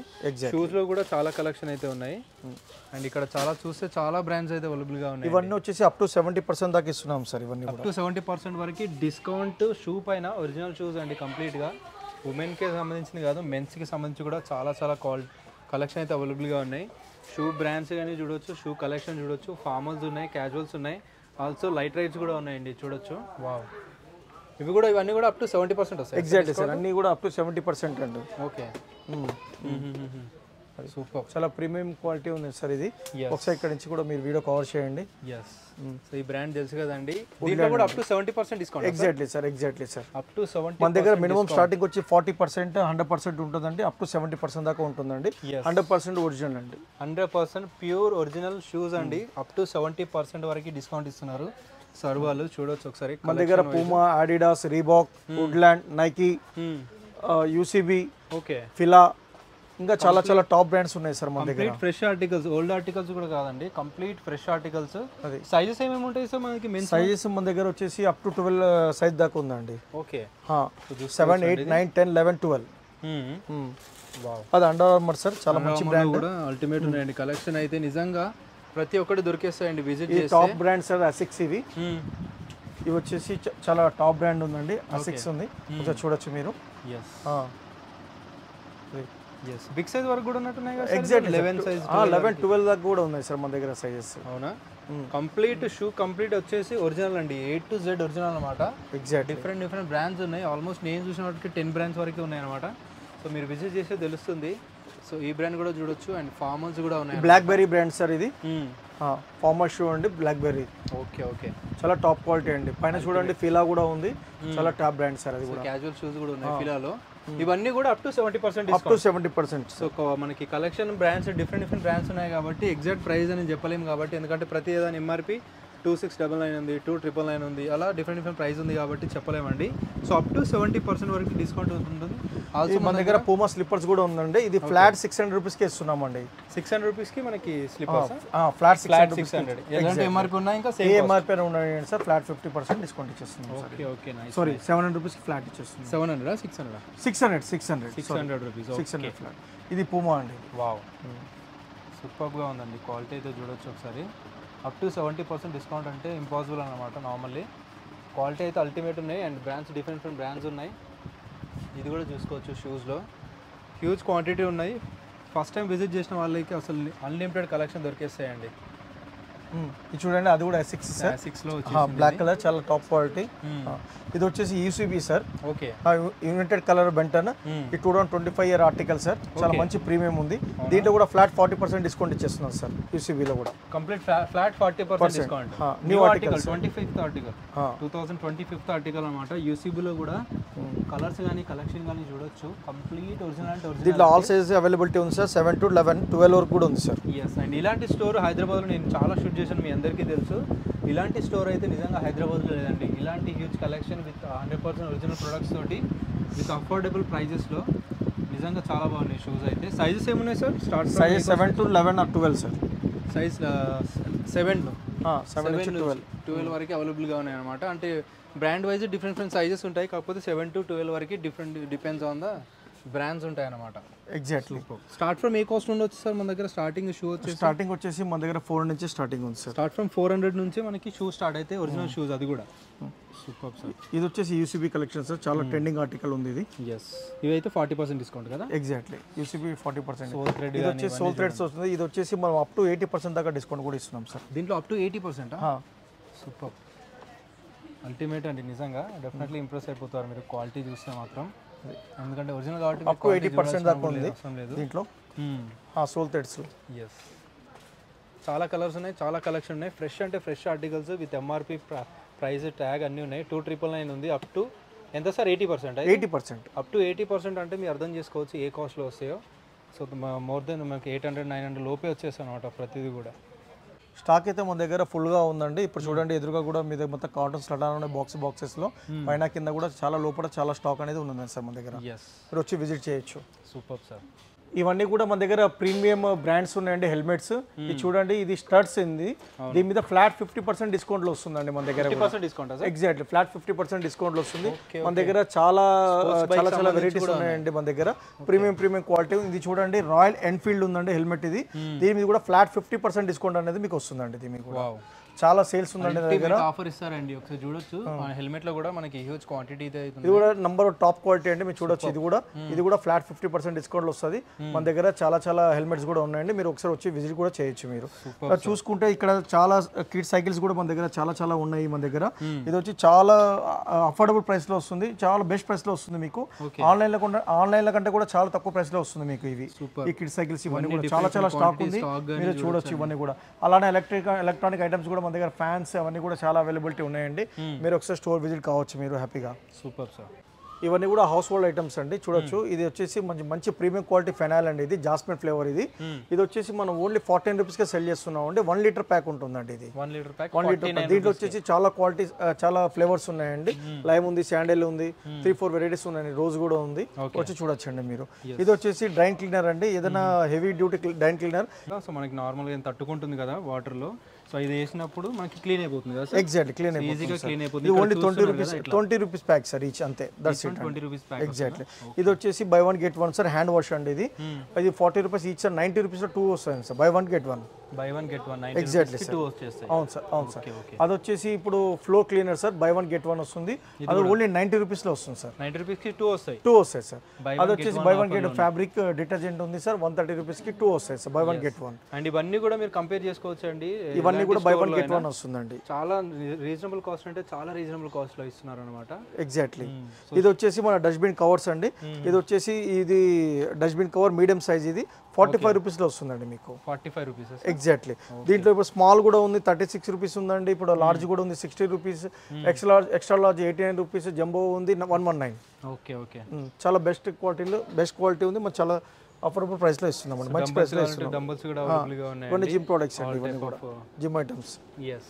షూస్ లో కూడా చాలా కలెక్షన్ అయితే ఉన్నాయి, అండ్ ఇక్కడ చాలా చూస్తే చాలా బ్రాండ్స్ అయితే అవైలబుల్ గా ఉన్నాయి. ఇవన్నీ వచ్చేసి అప్ టు 70% దాకా ఇస్తున్నాం సార్. ఇవన్నీ అప్ టు 70% వరకు డిస్కౌంట్ షూ పైన. ఒరిజినల్ షూస్ అండి కంప్లీట్ గా, ఉమెన్ కి సంబంధించింది కాదు, మెన్స్ కి సంబంధించి కూడా చాలా చాలా కలెక్షన్ అయితే అవైలబుల్ గా ఉన్నాయి. షూ బ్రాండ్స్ కానీ చూడొచ్చు, షూ కలెక్షన్ చూడొచ్చు, ఫార్మల్స్ ఉన్నాయి, క్యాజువల్స్ ఉన్నాయి, ఆల్సో లైట్ రైడ్స్ కూడా ఉన్నాయండి, చూడొచ్చు. వావ్, ఇవి కూడా ఇవన్నీ కూడా అప్ టు 70% వస్తాయి. ఎగ్జాక్ట్లీ సార్, అన్నీ కూడా అప్ టు 70% అండి. ఓకే, సూపర్, చాలా ప్రీమియం క్వాలిటీ ఉంది సార్. ఇది ఒకసారి ఇక్కడ నుంచి కూడా మీరు వీడియో కవర్ చేయండి. yes. సో ఈ బ్రాండ్ తెలుసు కదండి, దీంట్లో కూడా up to 70% discount. Exactly sir, exactly sir. Up to 70%. మన దగ్గర మినిమం స్టార్టింగ్ వచ్చి 40%, 100% ఉంటుందండి, అప్ టు 70% దాకా ఉంటుందండి. 100% ఒరిజినల్ అండి, 100% ప్యూర్ ఒరిజినల్ షూస్ అండి. అప్ టు 70% వరకు డిస్కౌంట్ ఇస్తున్నారు సార్ వాళ్ళు, చూడొచ్చు ఒకసారి. మన దగ్గర Puma, Adidas, Reebok, Woodland, Nike, UCB, okay, Fila, ఇంకా చాలా చాలా టాప్ బ్రాండ్స్ ఉన్నాయి సార్ మన దగ్గర. Complete fresh articles, old articles కూడా కాదండి, కంప్లీట్ ఫ్రెష్ ఆర్టికల్స్. అది సైజెస్ ఏమేమి ఉంటాయి సార్ మనకి? మెన్స్ సైజెస్ మన దగ్గర వచ్చేసి అప్ టు 12 సైజ్ దాకా ఉందండి. ఓకే, 7, 8, 9, 10, 11, 12. వావ్, అది అండర్ ఆర్మర్ సార్, చాలా మంచి బ్రాండ్ కూడా అల్టిమేట్ ఉన్నాయండి. కలెక్షన్ అయితే నిజంగా ప్రతి ఒక్కటి దొరికేస్తాయండి విజిట్ చేస్తే. టాప్ బ్రాండ్ సార్ అసిక్స్ ఇవి. ఇవి వచ్చేసి చాలా టాప్ బ్రాండ్ ఉందండి, అసిక్స్ ఉంది, ఒకసారి చూడొచ్చు మీరు. బిగ్ సైజ్ వరకు కూడా ఉన్నట్టున్నాయి కదా? ఎగ్జాక్ట్లీ 11 సైజ్, 11, 12 దాకా కూడా ఉన్నాయి సార్ మన దగ్గర సైజెస్. అవునా? కంప్లీట్ షూ కంప్లీట్ వచ్చేసి ఒరిజినల్ అండి, A to Z ఒరిజినల్ అనమాట. ఎగ్జాక్ట్ డిఫరెంట్ బ్రాండ్స్ ఉన్నాయి. ఆల్మోస్ట్ నేను చూసిన వాటికి 10 బ్రాండ్స్ వరకు ఉన్నాయి అనమాట. సో మీరు విజిట్ చేస్తే తెలుస్తుంది. సో ఈ బ్రాండ్ కూడా చూడొచ్చు, అండ్ ఫార్మల్స్ కూడా ఉన్నాయి. బ్లాక్ బెర్రీ బ్రాండ్ సార్ ఇది, ఫార్మల్ షూ అండి, బ్లాక్ బెర్రీ. ఓకే ఓకే, చాలా టాప్ క్వాలిటీ అండి. పైన చూడండి ఫిలా కూడా ఉంది, చాలా టాప్ బ్రాండ్ సార్ అది కూడా. క్యాజువల్ షూస్ కూడా ఉన్నాయి ఫిలాలో. ఇవన్నీ కూడా up to 70% up to 70%. So మనకి కలెక్షన్ బ్రాండ్స్ డిఫరెంట్ బ్రాండ్స్ ఉన్నాయి కాబట్టి ఎగ్జాక్ట్ ప్రైస్ అని చెప్పలేము కాబట్టి, ఎందుకంటే ప్రతి ఏదైనా ఎంఆర్పి 2699 ఉంది, 2999 ఉంది, అలా డిఫరెంట్ ప్రైస్ ఉంది కాబట్టి చెప్పలేమండి. సో అప్ టు 70% వరకు డిస్కౌంట్ ఉంటుంది. ఆల్సో మన దగ్గర పూమా స్లిప్పర్స్ కూడా ఉందండి. ఇది ఫ్లాట్ 600 రూపీస్కి ఇస్తున్నామండి. 600 రూపీస్కి మనకి స్లిప్పర్స్ ఫ్లాట్ 600. ఎలాంటి ఎంఆర్పి ఉన్నాయి ఇంకా సేమ్ ఎంఆర్పీ ఉన్నాయండి సార్. ఫ్లాట్ 50% డిస్కౌంట్ ఇచ్చేస్తున్నాం. Okay okay, nice. సారీ 700 రూపీస్కి ఫ్లాట్ ఇచ్చేస్తున్నాం. 700 600 రూపీస్ 600 ఫ్లాట్. ఇది పూమా అండి. వావ్, సూపర్గా ఉందండి. క్వాలిటీ అయితే చూడొచ్చు ఒకసారి. అప్ టు 70% డిస్కౌంట్ అంటే ఇంపాసిబుల్ అనమాట నార్మల్లీ. క్వాలిటీ అయితే అల్టిమేట్ ఉన్నాయి, అండ్ బ్రాండ్స్ డిఫరెంట్ బ్రాండ్స్ ఉన్నాయి. ఇది కూడా చూసుకోవచ్చు. షూస్లో హ్యూజ్ క్వాంటిటీ ఉన్నాయి. ఫస్ట్ టైం విజిట్ చేసిన వాళ్ళకి అసలు అన్లిమిటెడ్ కలెక్షన్ దొరికేస్తాయండి. ఇది చూడండి, అది కూడా S6 సార్, 6లో బ్లాక్ కలర్, చాలా టాప్ క్వాలిటీ. ఇది వచ్చేసి UCB sir. Okay, United colour Ben Ten. ఈ 2025 ఇయర్ ఆర్టికల్ సార్, చాలా మంచి ప్రీమియం ఉంది. దీంట్లో కూడా ఫ్లాట్ 40% డిస్కౌంట్ ఇచ్చేస్తున్నాం సార్. యూసీబీలో కూడా complete flat 40% discount. New article 25th article, 2025th article అనమాట. యూసీబీలో కూడా కలర్స్ కానీ కలెక్షన్ కానీ చూడొచ్చు. Complete original. దీంట్లో ఆల్ సైజెస్ అవైలబిలిటీ ఉంది సార్. 7 to 11, 12 వరకు కూడా ఉంది సార్. ఎస్, అండ్ ఇలాంటి స్టోర్ హైదరాబాద్లో నేను చాలా షూట్ చేశాను, మీ అందరికీ తెలుసు. ఇలాంటి స్టోర్ అయితే నిజంగా హైదరాబాద్లో లేదండి. ఇలాంటి huge collection with 100% original products తోటి విత్ అఫోర్డబుల్ ప్రైజెస్లో నిజంగా చాలా బాగున్నాయి షూస్ అయితే. సైజెస్ ఏమున్నాయి sir? Start size 7 to 11 or 12 sir. Size 7 to 12 వరకు అవైలబుల్గా ఉన్నాయి అనమాట. అంటే బ్రాండ్ వైజ్ డిఫరెంట్ సైజెస్ ఉంటాయి, కాకపోతే 7 to 12 వరకు డిపెండ్స్ ఆన్ ద బ్రాండ్స్ ఉంటాయి అనమాట. Exactly. Start from A cost ఉండొచ్చు సార్ మన దగ్గర? స్టార్టింగ్ షూ వచ్చేసి స్టార్టింగ్ వచ్చేసి మన దగ్గర 400 నుంచి స్టార్టింగ్ ఉంది సార్. స్టార్ట్ ఫ్రమ్ 400 నుంచి మనకి షూ స్టార్ట్ అయితే ఒరిజినల్ షూస్, అది కూడా సూపర్ సార్. ఇది వచ్చేసి యూసీబీ కలెక్షన్ సార్, చాలా ట్రెండింగ్ ఆర్టికల్ ఉంది ఇది. ఎస్, ఇవైతే 40% డిస్కౌంట్ కదా? Exactly, UCB 40%. సోల్ థ్రెడ్, ఇది వచ్చేసి సోల్ థ్రెడ్స్ వస్తుంది. ఇది వచ్చేసి మనం అప్ టు 80% దాకా డిస్కౌంట్ కూడా ఇస్తున్నాం సార్. దీంట్లో అప్ టు 80%? సూపర్, అల్టిమేట్ అండి. నిజంగా డెఫినెట్లీ ఇంప్రెస్ అయిపోతారు మీరు క్వాలిటీ చూస్తే మాత్రం, ఎందుకంటే ఒరిజినల్ కాబట్టి. అప్ టు 80% దాకా ఉంది దీంట్లో సోల్ థ్రెడ్స్. ఎస్, చాలా కలర్స్ ఉన్నాయి, చాలా కలెక్షన్ ఉన్నాయి. ఫ్రెష్ అంటే fresh articles with MRP price tag అన్నీ ఉన్నాయి. 2999 ఉంది. అప్ టు ఎంత సార్? 80%? 80%. అప్ టు 80% అంటే మీరు అర్థం చేసుకోవచ్చు ఏ కాస్ట్లో వస్తాయో. సో మోర్ దెన్ మనకి 800, 900 లోపే వచ్చేస్తాయి అనమాట ప్రతిదీ కూడా. స్టాక్ అయితే మన దగ్గర ఫుల్గా ఉందండి. ఇప్పుడు చూడండి, ఎదురుగా కూడా మీ దగ్గర మొత్తం కాటన్స్ అలా ఉన్నాయి, బాక్సెస్లో పైన కింద కూడా చాలా లోపల చాలా స్టాక్ అనేది ఉంది సార్ మన దగ్గర. మీరు వచ్చి విజిట్ చేయొచ్చు. Super sir. ఇవన్నీ కూడా మన దగ్గర ప్రీమియం బ్రాండ్స్ ఉన్నాయండి. హెల్మెట్స్ ఇది చూడండి, ఇది స్టడ్స్ ఉంది. దీని మీద ఫ్లాట్ 50% డిస్కౌంట్లో వస్తుందండి మన దగ్గర. ఎగ్జాక్ట్లీ, ఫ్లాట్ 50% డిస్కౌంట్లో వస్తుంది మన దగ్గర. చాలా వెరైటీస్ ఉన్నాయండి మన దగ్గర, ప్రీమియం క్వాలిటీ. ఇది చూడండి, రాయల్ ఎన్ఫీల్డ్ ఉందండి హెల్మెట్ ఇది. దీని మీద కూడా ఫ్లాట్ 50% డిస్కౌంట్ అనేది మీకు వస్తుందండి. దీనికి కూడా చాలా సేల్స్ ఉందండి దగ్గర. ఆఫర్ ఇస్తారండి, ఒకసారి చూడొచ్చు. హెల్మెట్ లో కూడా మనకి హ్యూజ్ క్వాంటిటీ అయితే ఇది కూడా నంబర్ టాప్ క్వాలిటీ అండి. మీరు చూడొచ్చు, ఇది కూడా ఫ్లాట్ 50% డిస్కౌంట్ వస్తుంది మన దగ్గర. చాలా హెల్మెట్స్ కూడా ఉన్నాయండి, మీరు ఒకసారి వచ్చి విజిట్ కూడా చేయొచ్చు. మీరు చూసుకుంటే ఇక్కడ చాలా కిడ్ సైకిల్స్ కూడా మన దగ్గర చాలా ఉన్నాయి మన దగ్గర. ఇది వచ్చి చాలా అఫోర్డబుల్ ప్రైస్ లో వస్తుంది, చాలా బెస్ట్ ప్రైస్ లో వస్తుంది మీకు. ఆన్లైన్ కంటే కూడా చాలా తక్కువ ప్రైస్ లో వస్తుంది మీకు ఇవి. ఈ కిడ్ సైకిల్స్ ఇవన్నీ కూడా చాలా స్టాక్ ఉంది, మీరు చూడొచ్చు ఇవన్నీ కూడా. అలానే ఎలక్ట్రానిక్ ఐటమ్స్ కూడా మన దగ్గర, ఫ్యాన్స్ అవన్నీ కూడా చాలా అవైలబిలిటీ ఉన్నాయండి. మీరు ఒకసారి స్టోర్ విజిట్ కావచ్చు మీరు హ్యాపీగా. Super sir. ఇవన్నీ కూడా హౌస్ హోల్డ్ ఐటమ్స్ అండి చూడొచ్చు. ఇది వచ్చేసి మంచి ప్రీమియం క్వాలిటీ ఫెనాయిల్ అండి, ఇది జాస్మిన్ ఫ్లేవర్. ఇది వచ్చేసి మనం ఓన్లీ 14 రూపీస్కే సెల్ చేస్తున్నాం అండి. 1 లీటర్ ప్యాక్ ఉంటుందండి ఇది. 1 లీటర్ ప్యాక్ 1 లీటర్. దీంట్లో వచ్చేసి చాలా క్వాలిటీ చాలా ఫ్లేవర్స్ ఉన్నాయండి. లైమ్ ఉంది, శాండల్ ఉంది, 3-4 వెరైటీస్ ఉన్నాయండి, రోజ్ కూడా ఉంది. వచ్చి చూడొచ్చండి మీరు. ఇది వచ్చేసి డ్రైన్ క్లీనర్ అండి, ఏదైనా heavy duty drain cleaner. So మనకి నార్మల్గా ఏం తట్టుకుంటుంది కదా వాటర్లో, సో ఇది వేసినప్పుడు మనకి క్లీన్ అయిపోతుంది కదా. ఎగ్జాక్ట్లీ క్లీన్ ఈజీగా క్లీన్ అయిపోతుంది. ఇది only 20 rupees pack sir each, అంతే. That's it. 20 rupees pack. Exactly. ఇది వచ్చేసి buy 1 get 1 sir, hand wash అండి. ఇది 40 రూపీస్ ఈచ్ సార్, 90 రూపీస్ 2 వస్తాయి sir. By 1 get 1. By 1 get 1 exactly sir. 2 వచ్చేస్తాయి. అవును సార్, అవును సార్. అది వచ్చేసి ఇప్పుడు floor cleaner sir, by 1 get 1 వస్తుంది. అది ఓన్లీ 90 రూపీస్లో వస్తుంది సార్. 90 రూపీస్కి 2 వస్తాయి. 2 వస్తాయి సార్. అది వచ్చేసి బై 1 గెట్ ఫ్యాబ్రిక్ డిటర్జెంట్ ఉంది సార్, 130 రూపీస్కి 2 వస్తాయి సార్. By 1 get 1. అండ్ ఇవన్నీ కూడా మీరు కంపేర్ చేసుకోవచ్చు అండి. ఇవన్నీ కూడా బై 1 గెట్ 1 వస్తుందండి. చాలా రీజనబుల్ కాస్ట్ అంటే చాలా రీజనబుల్ కాస్ట్లో ఇస్తున్నారు అనమాట. ఎగ్జాక్ట్లీ. ఇది వచ్చేసి మన డస్ట్బిన్ కవర్స్ అండి. ఇది వచ్చేసి ఇది డస్ట్బిన్ కవర్ మీడియం సైజ్, ఇది 45 రూపీస్లో వస్తుందండి మీకు. 45 రూపీస్. ఎగ్జాక్ట్లీ. దీంట్లో ఇప్పుడు స్మాల్ కూడా ఉంది, 36 రూపీస్ ఉందండి. ఇప్పుడు లార్జ్ కూడా ఉంది, 60 rupees. Extra large 89 rupees. Jumbo ఉంది 119. Okay okay. చాలా బెస్ట్ క్వాలిటీ ఉంది. మనం చాలా అఫోర్డబుల్ ప్రైస్లో ఇస్తున్నామండి, మంచి ప్రైస్లో ఇస్తున్నాం. డంబుల్స్ కూడా అవైలబుల్గా ఉన్నాయి. ఇవన్నీ జిమ్ ప్రోడక్ట్స్ అండి, ఇవన్నీ కూడా gym items. Yes,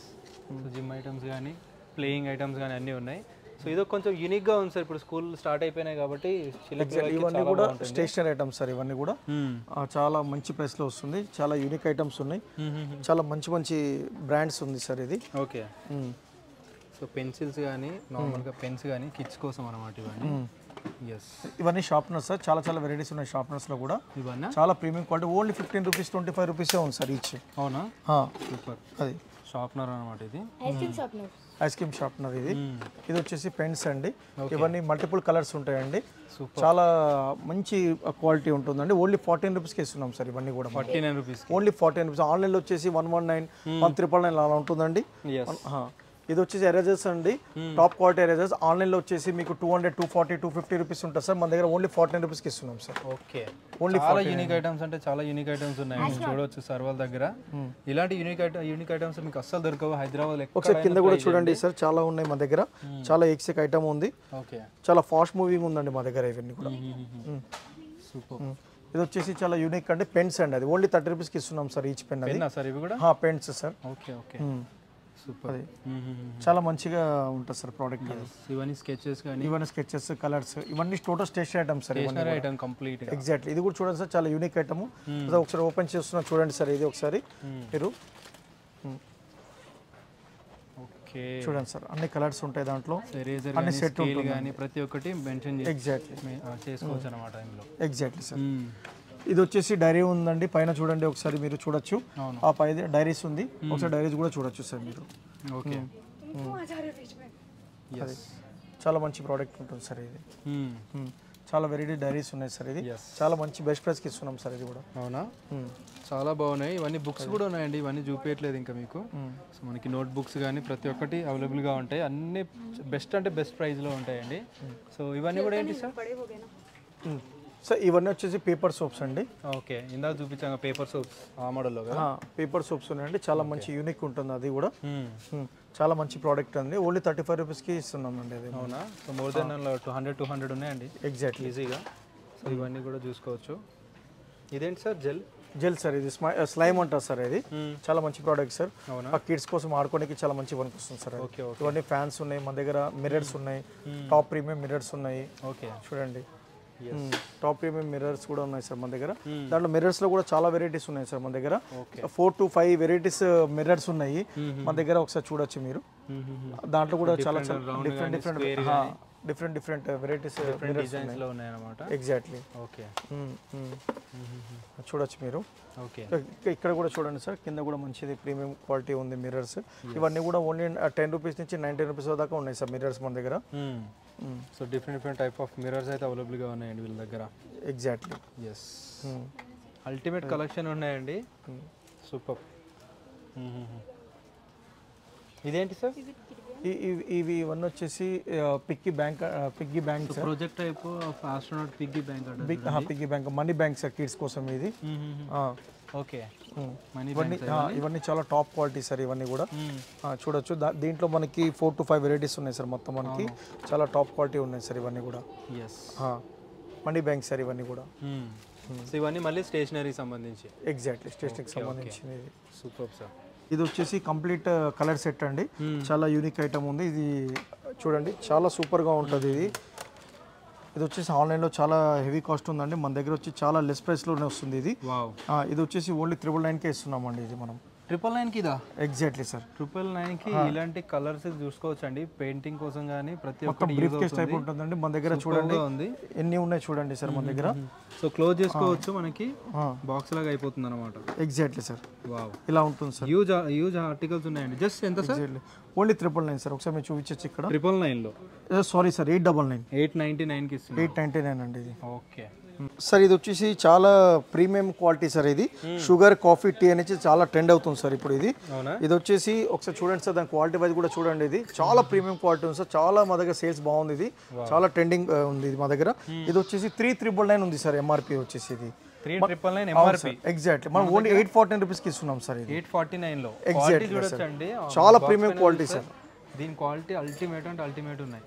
gym items కానీ ప్లేయింగ్ ఐటమ్స్ కానీ అన్నీ ఉన్నాయి. సో ఇది కొంచెం యూనిక్గా ఉంది సార్. ఇప్పుడు స్కూల్ స్టార్ట్ అయిపోయినాయి కాబట్టి ఇవన్నీ కూడా స్టేషనరీ ఐటమ్స్ సార్. ఇవన్నీ కూడా చాలా మంచి ప్రైస్లో వస్తుంది. చాలా యూనిక్ ఐటమ్స్ ఉన్నాయి, చాలా మంచి బ్రాండ్స్ ఉంది సార్ ఇది. ఓకే. సో పెన్సిల్స్ కానీ నార్మల్గా పెన్స్ కానీ కిడ్స్ కోసం అనమాట ఇవన్నీ. ఇవన్నీ షార్ప్నర్స్ సార్, చాలా వెరైటీస్ ఉన్నాయి షార్ప్నర్స్లో కూడా. ఇవన్నీ చాలా ప్రీమియం క్వాలిటీ, ఓన్లీ 15 రూపీస్ 25 రూపీసే ఉంది సార్ ఈచ్. అవునా? సూపర్. అది షార్ప్నర్ అనమాట. ఇది ఐస్ క్రీమ్ షార్ప్నర్. ఇది వచ్చేసి పెన్స్ అండి. ఇవన్నీ మల్టిపుల్ కలర్స్ ఉంటాయండి. చాలా మంచి క్వాలిటీ ఉంటుందండి. ఓన్లీ 14 రూపీస్కి ఇస్తున్నాం సార్ ఇవన్నీ కూడా. 49 రూపీస్. Only 14 rupees. ఆన్లైన్లో వచ్చేసి 119, 199 అలా ఉంటుందండి. ఇది వచ్చేసి ఎరేజర్స్ అండి, టాప్ క్వాలిటీ ఎరేజర్స్. ఆన్లైన్లో వచ్చేసి మీకు 200, 240, 250 రూపీస్ ఉంటుంది సార్. మన దగ్గర ఓన్లీ 14 రూపీస్కి ఇస్తున్నాం సార్. ఓకే. ఓన్లీ చాలా యూనిక్ ఐటమ్స్ అంటే చాలా యూనిక్ ఐటమ్స్ ఉన్నాయి. చూడవచ్చు సార్ వాళ్ళ దగ్గర. ఇలాంటి యూనిక్ ఐటమ్స్ మీకు అస్సలు దొరకవు హైదరాబాద్. ఒకసారి కింద కూడా చూడండి సార్, చాలా ఉన్నాయి మా దగ్గర. చాలా ఎక్సెక్ ఐటమ్ ఉంది. ఓకే. చాలా ఫాస్ట్ మూవింగ్ ఉందండి మా దగ్గర ఇవన్నీ కూడా. సూపర్. ఇది వచ్చేసి చాలా యూనిక్ అండి, పెన్స్ అండి. అది ఓన్లీ 30 రూపీస్కి ఇస్తున్నాం సార్ ఈచ్ పెన్. సార్ ఇవి కూడా pens sir. Okay okay. Super. చాలా మంచిగా ఉంటుంది సార్ ప్రోడక్ట్. ఇవన్నీ స్కెచెస్ కానీ, ఇవన్నీ స్కెచెస్, కలర్స్, ఇవన్నీ total stationery items sir. Stationery item complete. Exactly. ఇది కూడా చూడండి సార్, చాలా యూనిక్ ఐటమ్. ఒకసారి ఓపెన్ చేస్తున్నా చూడండి సార్. ఇది ఒకసారి మీరు ఓకే చూడండి సార్. అన్ని కలర్స్ ఉంటాయి దాంట్లో, ఎరేజర్ అన్ని సెట్ ఉంటుంది కానీ ప్రతి ఒక్కటి మెన్షన్ చేసి ఎగ్జాక్ట్లీ చేసుకోవచ్చు అన్నమాట ఇందులో. Exactly sir. ఇది వచ్చేసి డైరీ ఉందండి, పైన చూడండి ఒకసారి మీరు చూడొచ్చు. ఆ పై డైరీస్ ఉంది, ఒకసారి డైరీస్ కూడా చూడొచ్చు సార్ మీరు. ఓకే. చాలా మంచి ప్రోడక్ట్ ఉంటుంది సార్ ఇది. చాలా వెరైటీ డైరీస్ ఉన్నాయి సార్. ఇది చాలా మంచి బెస్ట్ ప్రైస్కి ఇస్తున్నాం సార్ ఇది కూడా. అవునా? చాలా బాగున్నాయి. ఇవన్నీ బుక్స్ కూడా ఉన్నాయండి, ఇవన్నీ చూపించట్లేదు ఇంకా మీకు. సో మనకి నోట్ బుక్స్ కానీ ప్రతి ఒక్కటి అవైలబుల్గా ఉంటాయి. అన్నీ బెస్ట్ అంటే బెస్ట్ ప్రైస్లో ఉంటాయండి. సో ఇవన్నీ కూడా ఏంటి సార్? సార్ ఇవన్నీ వచ్చేసి పేపర్ సోప్స్ అండి. ఓకే. ఇందాక చూపించాం పేపర్ సోప్స్ ఆ మోడల్లో. పేపర్ సోప్స్ ఉన్నాయండి, చాలా మంచి యూనిక్ ఉంటుంది అది కూడా. చాలా మంచి ప్రోడక్ట్ అండి. ఓన్లీ 35 రూపీస్కి ఇస్తున్నాం అండి అది. అవునా? సో మోర్ దెన్ 200 ఉన్నాయండి ఎగ్జాక్ట్లీ ఈజీగా. సో ఇవన్నీ కూడా చూసుకోవచ్చు. ఇదేంటి సార్? Gel sir. ఇది స్లైమ్ అంటారు సార్. ఇది చాలా మంచి ప్రోడక్ట్ సార్. ఆ కిడ్స్ కోసం ఆడుకోవడానికి చాలా మంచి పనికి వస్తుంది సార్. ఇవన్నీ ఫ్యాన్స్ ఉన్నాయి మన దగ్గర, మిర్రర్స్ ఉన్నాయి, టాప్ ప్రీమియం మిర్రర్స్ ఉన్నాయి. ఓకే చూడండి. టాప్ ప్రీమియం మిర్రర్స్ కూడా ఉన్నాయి సార్ మన దగ్గర. దాంట్లో మిర్రర్స్ లో కూడా చాలా వెరైటీస్ ఉన్నాయి సార్ మన దగ్గర. 4 to 5 వెరైటీస్ మిర్రర్స్ ఉన్నాయి మన దగ్గర. ఒకసారి చూడొచ్చు మీరు. దాంట్లో కూడా చాలా డిఫరెంట్ వెరైటీస్ డిజైన్స్ లో ఉన్నాయి అన్నమాట. ఎగ్జాక్ట్లీ. ఓకే. చూడొచ్చు మీరు. ఓకే. ఇక్కడ కూడా చూడండి సార్, కింద కూడా మంచిది ప్రీమియం క్వాలిటీ ఉంది మిర్రర్స్. ఇవన్నీ కూడా ఓన్లీ 10 రూపీస్ నుంచి 19 రూపీస్ దాకా ఉన్నాయి సార్ మిర్రర్స్ మన దగ్గర. So different type of mirrors అయితే అవైలబుల్గా ఉన్నాయండి వీళ్ళ దగ్గర. ఎగ్జాక్ట్లీ. ఎస్. అల్టిమేట్ కలెక్షన్ ఉన్నాయండి. సూపర్. ఇదేంటి సార్? ఇవన్నీ వచ్చేసి piggy bank project type of astronaut piggy bank. Piggy bank, money bank sir kids కోసం. ఇది ఓకే మనీ ఇవన్నీ చాలా టాప్ క్వాలిటీ సార్ ఇవన్నీ కూడా చూడొచ్చు దీంట్లో మనకి 4 to 5 వెరైటీస్ ఉన్నాయి సార్ మొత్తం మనకి చాలా టాప్ క్వాలిటీ ఉన్నాయి సార్ ఇవన్నీ కూడా మనీ బ్యాంక్ సార్ ఇవన్నీ కూడా సో ఇవన్నీ మళ్ళీ స్టేషనరీ సంబంధించి ఎగ్జాక్ట్లీ స్టేషనరీకి సంబంధించినది సూపర్ సార్ ఇది వచ్చేసి కంప్లీట్ కలర్ సెట్ అండి చాలా యూనిక్ ఐటమ్ ఉంది ఇది చూడండి చాలా సూపర్గా ఉంటుంది ఇది వచ్చేసి ఆన్లైన్లో చాలా హెవీ కాస్ట్ ఉందండి మన దగ్గర వచ్చి చాలా లెస్ ప్రైస్లోనే వస్తుంది ఇది ఇది వచ్చేసి ఓన్లీ 999కే ఇస్తున్నామండి ఇది మనం 999కి ఇదా ఎగ్జాక్ట్లీ సార్ 999కి ఇలాంటి కలర్స్ చూసుకోవచ్చు అండి పెయింటింగ్ కోసం కానీ ప్రతి ఒక్క బ్రీఫ్ కేస్ టైప్ ఉంటుందండి మన దగ్గర చూడండి ఎన్ని ఉన్నాయి చూడండి సార్ మన దగ్గర సో క్లోజ్ చేసుకోవచ్చు మనకి బాక్స్ లాగా అయిపోతుంది అనమాట ఎగ్జాక్ట్లీ సార్ వావ్ ఇలా ఉంటుంది సార్ యూజ్ ఆర్టికల్స్ ఉన్నాయండి జస్ట్ ఎంత సార్ ఓన్లీ 999 సార్ ఒకసారి మీరు చూపించచ్చు ఇక్కడ 999లో సారీ సార్ 899 899కి ఇస్తుంది 899 అండి ఇది ఓకే సార్ ఇది వచ్చేసి చాలా ప్రీమియం క్వాలిటీ సార్ ఇది షుగర్ కాఫీ టీ అనేది చాలా ట్రెండ్ అవుతుంది సార్ ఇప్పుడు ఇది వచ్చేసి ఒకసారి చూడండి సార్ దాని క్వాలిటీ వైజ్ కూడా చూడండి ఇది చాలా ప్రీమియం క్వాలిటీ ఉంది సార్ చాలా మా దగ్గర సేల్స్ బాగుంది ఇది చాలా ట్రెండింగ్ ఉంది ఇది మా దగ్గర ఇది వచ్చేసి 3999 ఉంది సార్ ఎంఆర్పి వచ్చేసి ఇది 3999 ఎంఆర్పి ఎగ్జాక్ట్లీ మనం ఓన్లీ 849 రూపీస్కి ఇస్తున్నాం సార్ ఇది 849లో ఎగ్జాక్ట్లీ చూడొచ్చండి చాలా ప్రీమియం క్వాలిటీ సార్ దీని క్వాలిటీ అల్టిమేట్ అంటే అల్టిమేట్ ఉన్నాయి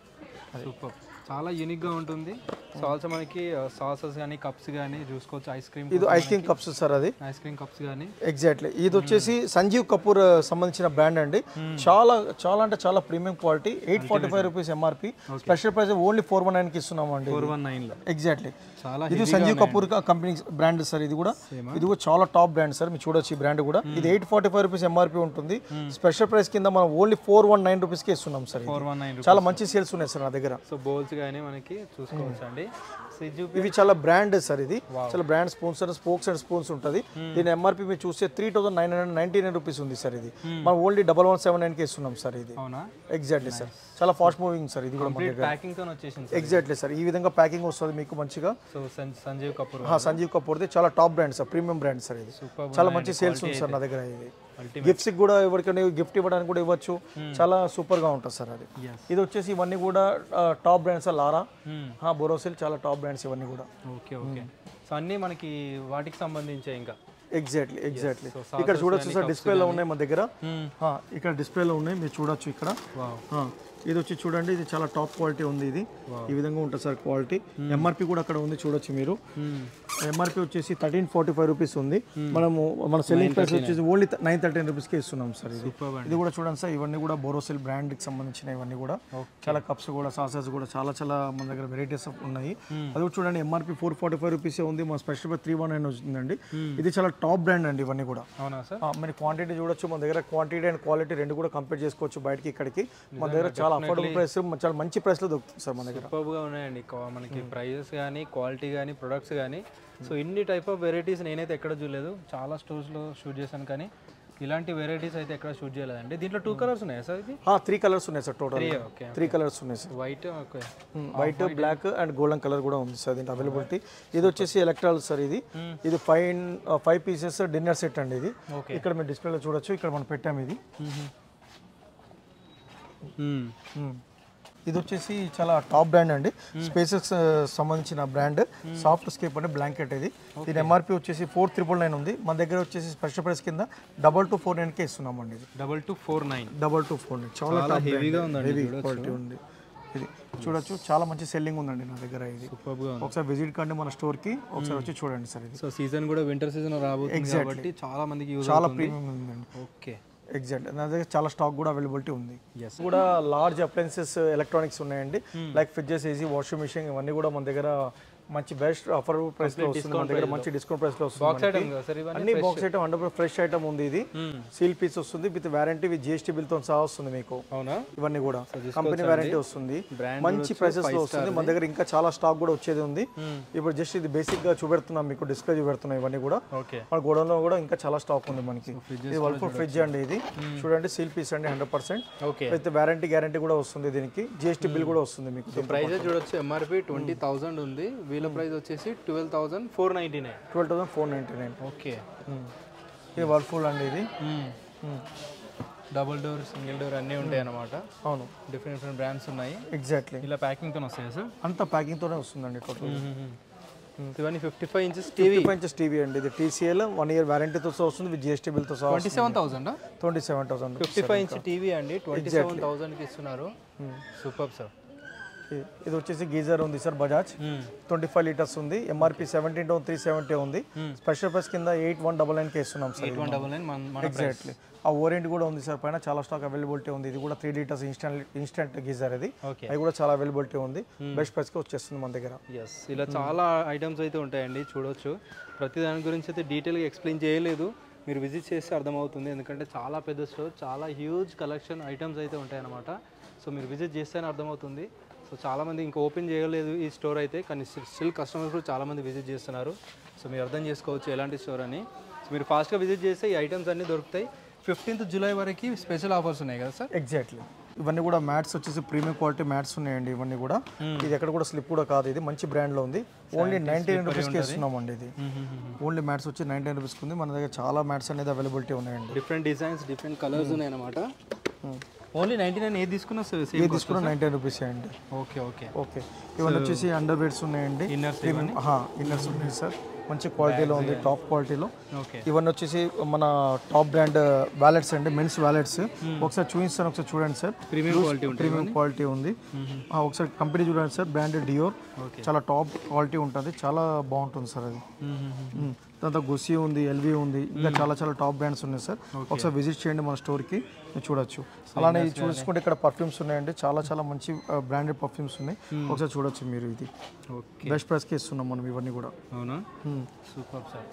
సూపర్ చాలా యూనిక్ గా ఉంటుంది సో ఆల్సో మనకి సాసెస్ కానీ కప్స్ కానీ చూసుకోవచ్చు ఐస్ క్రీమ్ ఇది ఐస్ క్రీమ్ కప్స్ సార్ అది ఐస్ క్రీమ్ కప్స్ కానీ ఎగ్జాక్ట్లీ ఇది వచ్చేసి సంజీవ్ కపూర్ సంబంధించిన బ్రాండ్ అండి చాలా చాలా అంటే చాలా premium quality 845 rupees MRP special price only 419కి ఇస్తున్నాం అండి 419లో ఎగ్జాక్ట్లీ ఇది Sanjeev Kapoor company brand sir ఇది కూడా చాలా టాప్ బ్రాండ్ సార్ మీరు చూడొచ్చు ఈ బ్రాండ్ కూడా ఇది 845 రూపీస్ ఎంఆర్పి ఉంటుంది స్పెషల్ ప్రైస్ కింద మనం ఓన్లీ 419 రూపీస్కి ఇస్తున్నాం సార్ 419 చాలా మంచి సేల్స్ ఉన్నాయి సార్ నా దగ్గర సో బౌల్స్ కానీ మనకి చూసుకోవచ్చు అండి ఇవి చాలా బ్రాండ్ సార్ ఇది చాలా brand spoons and spokes and spoons ఉంటుంది దీని ఎంఆర్పి మీరు చూస్తే 3999 రూపీస్ ఉంది సార్ ఇది మనం ఓన్లీ 1179కి ఇస్తున్నాం సార్ ఇది ఎగ్జాక్ట్లీ సార్ చాలా ఫాస్ట్ మూవింగ్ సార్ ఇది కూడా ప్యాకింగ్ తో వచ్చేసింది ఎగ్జాక్ట్లీ సార్ ఈ విధంగా ప్యాకింగ్ వస్తుంది మీకు మంచిగా సో సంజీవ్ కపూర్ సంజీవ్ కపూర్ది చాలా top brand sir premium brand sir ఇది చాలా మంచి సేల్స్ ఉంది సార్ నా దగ్గర ఇది గిఫ్ట్స్ కూడా ఎవరికైనా గిఫ్ట్ ఇవ్వడానికి కూడా ఇవ్వచ్చు చాలా సూపర్ గా ఉంటుంది సార్ అది ఇది వచ్చేసి ఇవన్నీ కూడా టాప్ బ్రాండ్స్ లారా బోరోసిల్ చాలా టాప్ బ్రాండ్స్ ఇవన్నీ కూడా ఓకే ఓకే సో అన్నీ మనకి వాటికి సంబంధించే ఇంకా ఎగ్జాక్ట్లీ ఇక్కడ చూడొచ్చు సార్ డిస్ప్లేలో ఉన్నాయి మన దగ్గర ఇక్కడ డిస్ప్లేలో ఉన్నాయి మీరు చూడొచ్చు ఇక్కడ ఇది వచ్చి చూడండి ఇది చాలా టాప్ క్వాలిటీ ఉంది ఇది ఈ విధంగా ఉంటుంది సార్ క్వాలిటీ ఎంఆర్పి కూడా అక్కడ ఉంది చూడొచ్చు మీరు ఎంఆర్పి వచ్చేసి 1345 రూపీస్ ఉంది మనము మన సెల్లింగ్ ప్రైస్ వచ్చేసి ఓన్లీ 913 రూపీస్కి ఇస్తున్నాం సార్ ఇది కూడా చూడండి సార్ ఇవన్నీ కూడా బోరోసిల్ బ్రాండ్కి సంబంధించిన ఇవన్నీ కూడా చాలా కప్స్ కూడా సాసెస్ కూడా చాలా మన దగ్గర వెరైటీస్ ఉన్నాయి అది కూడా చూడండి ఎంఆర్పి 445 రూపీస్ ఉంది మన స్పెషల్ 319 వస్తుందండి ఇది చాలా టాప్ బ్రాండ్ అండి ఇవన్నీ కూడా మన క్వాంటిటీ చూడొచ్చు మన దగ్గర క్వాంటిటీ అండ్ క్వాలిటీ రెండు కూడా కంపేర్ చేసుకోవచ్చు బయటకి ఇక్కడికి మన దగ్గర చాలా అఫోర్డబుల్ ప్రైస్ చాలా మంచి ప్రైస్లో దొరుకుతుంది సార్ మన దగ్గర సూపర్గా ఉన్నాయండి మనకి ప్రైజెస్ కానీ క్వాలిటీ కానీ ప్రొడక్ట్స్ కానీ సో ఇన్ని టైప్ ఆఫ్ వెరైటీస్ నేనైతే ఎక్కడ చూడలేదు చాలా స్టోర్స్లో షూట్ చేశాను కానీ ఇలాంటి వెరైటీస్ అయితే ఎక్కడ షూట్ చేయలేదండి దీంట్లో 2 కలర్స్ ఉన్నాయా సార్ ఇది 3 కలర్స్ ఉన్నాయి సార్ టోటల్ 3 కలర్స్ ఉన్నాయి sir white black and golden colour కూడా ఉంది సార్ దీంట్లో అవైలబిలిటీ ఇది వచ్చేసి ఎలక్ట్రాల్ సార్ ఇది 5 పీసెస్ డిన్నర్ సెట్ అండి ఇది ఇక్కడ మీరు డిస్ప్లేలో చూడొచ్చు ఇక్కడ మనం పెట్టాము ఇది ఇది వచ్చేసి చాలా టాప్ బ్రాండ్ అండి స్పేసెస్ సంబంధించిన బ్రాండ్ సాఫ్ట్ స్కేప్ అంటే బ్లాంకెట్ ఇది దీని ఎంఆర్పి వచ్చేసి 4999 ఉంది మన దగ్గర వచ్చేసి స్పెషల్ ప్రైస్ కింద 2249కే ఇస్తున్నామండి ఇది 2249 చాలా హెవీగా ఉందండి హెవీ క్వాలిటీ ఉంది ఇది చూడొచ్చు చాలా మంచి సెల్లింగ్ ఉందండి నా దగ్గర ఇది ఒకసారి విజిట్ కండి మన స్టోర్ కి ఒకసారి వచ్చి చూడండి సార్ ఇది సో సీజన్ కూడా వింటర్ సీజన్ రాబోతుంది కాబట్టి చాలా మందికి యూజ్ చాలా ప్రీమియం ఉందండి ఓకే ఎగ్జాక్ట్ నా దగ్గర చాలా స్టాక్ కూడా అవైలబిలిటీ ఉంది కూడా లార్జ్ అప్లయన్సెస్ ఎలక్ట్రానిక్స్ ఉన్నాయండి like fridges AC washing machine ఇవన్నీ కూడా మన దగ్గర మంచి బెస్ట్ అఫోర్డబుల్ ప్రైస్ లో వస్తుంది మన దగ్గర మంచి డిస్కౌంట్ ప్రైస్ లో వస్తుంది అన్ని బాక్స్ ఐటమ్ 100% ఫ్రెష్ ఐటమ్ ఉంది ఇది సీల్ పీస్ వస్తుంది with warranty with GST bill తో సహా వస్తుంది మీకు ఇవన్నీ కూడా కంపెనీ వారంటీ వస్తుంది మంచి ప్రైసెస్ లో వస్తుంది మన దగ్గర ఇంకా చాలా స్టాక్ కూడా వచ్చేది ఉంది ఇప్పుడు జస్ట్ ఇది బేసిక్ గా చూపెడుతున్నాం మీకు డిస్ప్లే చూపెడుతున్నాం ఇవన్నీ కూడా మన గోడౌన్ లో కూడా ఇంకా చాలా స్టాక్ ఉంది మనకి ఇది వర్ల్పూల్ ఫ్రిడ్జ్ అండి ఇది చూడండి సీల్ పీస్ అండి 100% విత్ వారంటీ గ్యారంటీ కూడా వస్తుంది దీనికి జిఎస్టీ బిల్ కూడా వస్తుంది మీకు ప్రైస్ చూడొచ్చు ఎంఆర్పి 20000 ఉంది వీళ్ళ ప్రైస్ వచ్చేసి 12499 ఓకే ఇది వర్ల్పూల్ అండి ఇది డబుల్ డోర్ సింగిల్ డోర్ అన్నీ ఉంటాయి అన్నమాట అవును డిఫరెంట్ బ్రాండ్స్ ఉన్నాయి ఎగ్జాక్ట్లీ ఇలా ప్యాకింగ్ తో వస్తాయా సార్ అంతా ప్యాకింగ్ తోనే వస్తుందండి టోటల్ ఇవన్నీ 55 ఇంచెస్ టీవీ 55 ఇంచెస్ టీవీ అండి. ఇది TCL 1 year వారంటీతో వస్తుంది విత్ GST బిల్తో సహా. 27,000 27,000. 55 ఇంచ్ టీవీ అండి 27,000 కి ఇస్తున్నారు. Super sir. ఇది వచ్చేసి గీజర్ ఉంది సార్ బజాజ్ 25 లీటర్స్ ఉంది. MRP 17,370 ఉంది. స్పెషల్ ప్రైస్ కింద 8,199 కి ఇస్తున్నాం సార్. 8,199 ఎగ్జాక్ట్లీ. ఆ ఓరియంట్ కూడా ఉంది సార్ పైన, చాలా స్టాక్ అవైలబిలిటీ ఉంది. ఇది కూడా 3 లీటర్స్ ఇన్స్టెంట్ గీజర్ ఇది. అది కూడా చాలా అవైలబిలిటీ ఉంది. బెస్ట్ ప్రైస్కి వచ్చేస్తుంది మన దగ్గర. ఎస్, ఇలా చాలా ఐటమ్స్ అయితే ఉంటాయండి, చూడొచ్చు. ప్రతి దాని గురించి అయితే డీటెయిల్గా ఎక్స్ప్లెయిన్ చేయలేదు, మీరు విజిట్ చేస్తే అర్థమవుతుంది. ఎందుకంటే చాలా పెద్ద స్టోర్, చాలా హ్యూజ్ కలెక్షన్ ఐటమ్స్ అయితే ఉంటాయన్నమాట. సో మీరు విజిట్ చేస్తేనే అర్థమవుతుంది. సో చాలామంది ఇంకా ఓపెన్ చేయలేదు ఈ స్టోర్ అయితే, కానీ స్టిల్ కస్టమర్స్ కూడా చాలామంది విజిట్ చేస్తున్నారు. సో మీరు అర్థం చేసుకోవచ్చు ఎలాంటి స్టోర్ అని. సో మీరు ఫాస్ట్గా విజిట్ చేస్తే ఈ ఐటమ్స్ అన్నీ దొరుకుతాయి. 15th జూలై వరకు స్పెషల్ ఆఫర్స్ ఉన్నాయి కదా సార్? ఎగ్జాక్ట్లీ. ఇవన్నీ కూడా మ్యాట్స్ వచ్చేసి ప్రీమియం క్వాలిటీ మ్యాట్స్ ఉన్నాయండి. ఇవన్నీ కూడా ఇది ఎక్కడ కూడా స్లిప్ కూడా కాదు, ఇది మంచి బ్రాండ్లో ఉంది. ఓన్లీ 99 రూపీస్కి ఇస్తున్నామండి. ఇది ఓన్లీ మ్యాట్స్ వచ్చి 99 రూపీస్కి ఉంది. మన దగ్గర చాలా మ్యాట్స్ అనేది అవైలబిలిటీ ఉన్నాయండి. డిఫరెంట్ డిజైన్స్, డిఫరెంట్ కలర్స్ ఉన్నాయి అన్నమాట. ఓన్లీ 99, ఏది తీసుకున్నా ఏది తీసుకున్నా 99 రూపీస్ అండి. Okay okay okay. ఇవన్నీ వచ్చేసి అండర్ వేర్స్ ఉన్నాయండి. ఇన్నర్స్ ఉన్నాయి సార్, మంచి క్వాలిటీలో ఉంది, టాప్ క్వాలిటీలో. ఇవన్నీ వచ్చేసి మన టాప్ బ్రాండ్ వ్యాలెట్స్ అండి, మెన్స్ వ్యాలెట్స్. ఒకసారి చూపిస్తాను, ఒకసారి చూడండి సార్. ప్రీమియం క్వాలిటీ ఉంది. ఒకసారి కంపెనీ చూడండి సార్, బ్రాండ్ డియోర్. చాలా టాప్ క్వాలిటీ ఉంటుంది, చాలా బాగుంటుంది సార్ అది. దాంతో గుసి ఉంది, ఎల్వి ఉంది, ఇంకా చాలా చాలా టాప్ బ్రాండ్స్ ఉన్నాయి సార్. ఒకసారి విజిట్ చేయండి మన స్టోర్కి, మీరు చూడొచ్చు. అలానే చూసుకుంటే ఇక్కడ పర్ఫ్యూమ్స్ ఉన్నాయండి, చాలా చాలా మంచి బ్రాండెడ్ పర్ఫ్యూమ్స్ ఉన్నాయి. ఒకసారి చూడొచ్చు మీరు. ఇది బెస్ట్ ప్రైస్కి ఇస్తున్నాం మనం ఇవన్నీ కూడా. అవునా, సూపర్ సార్.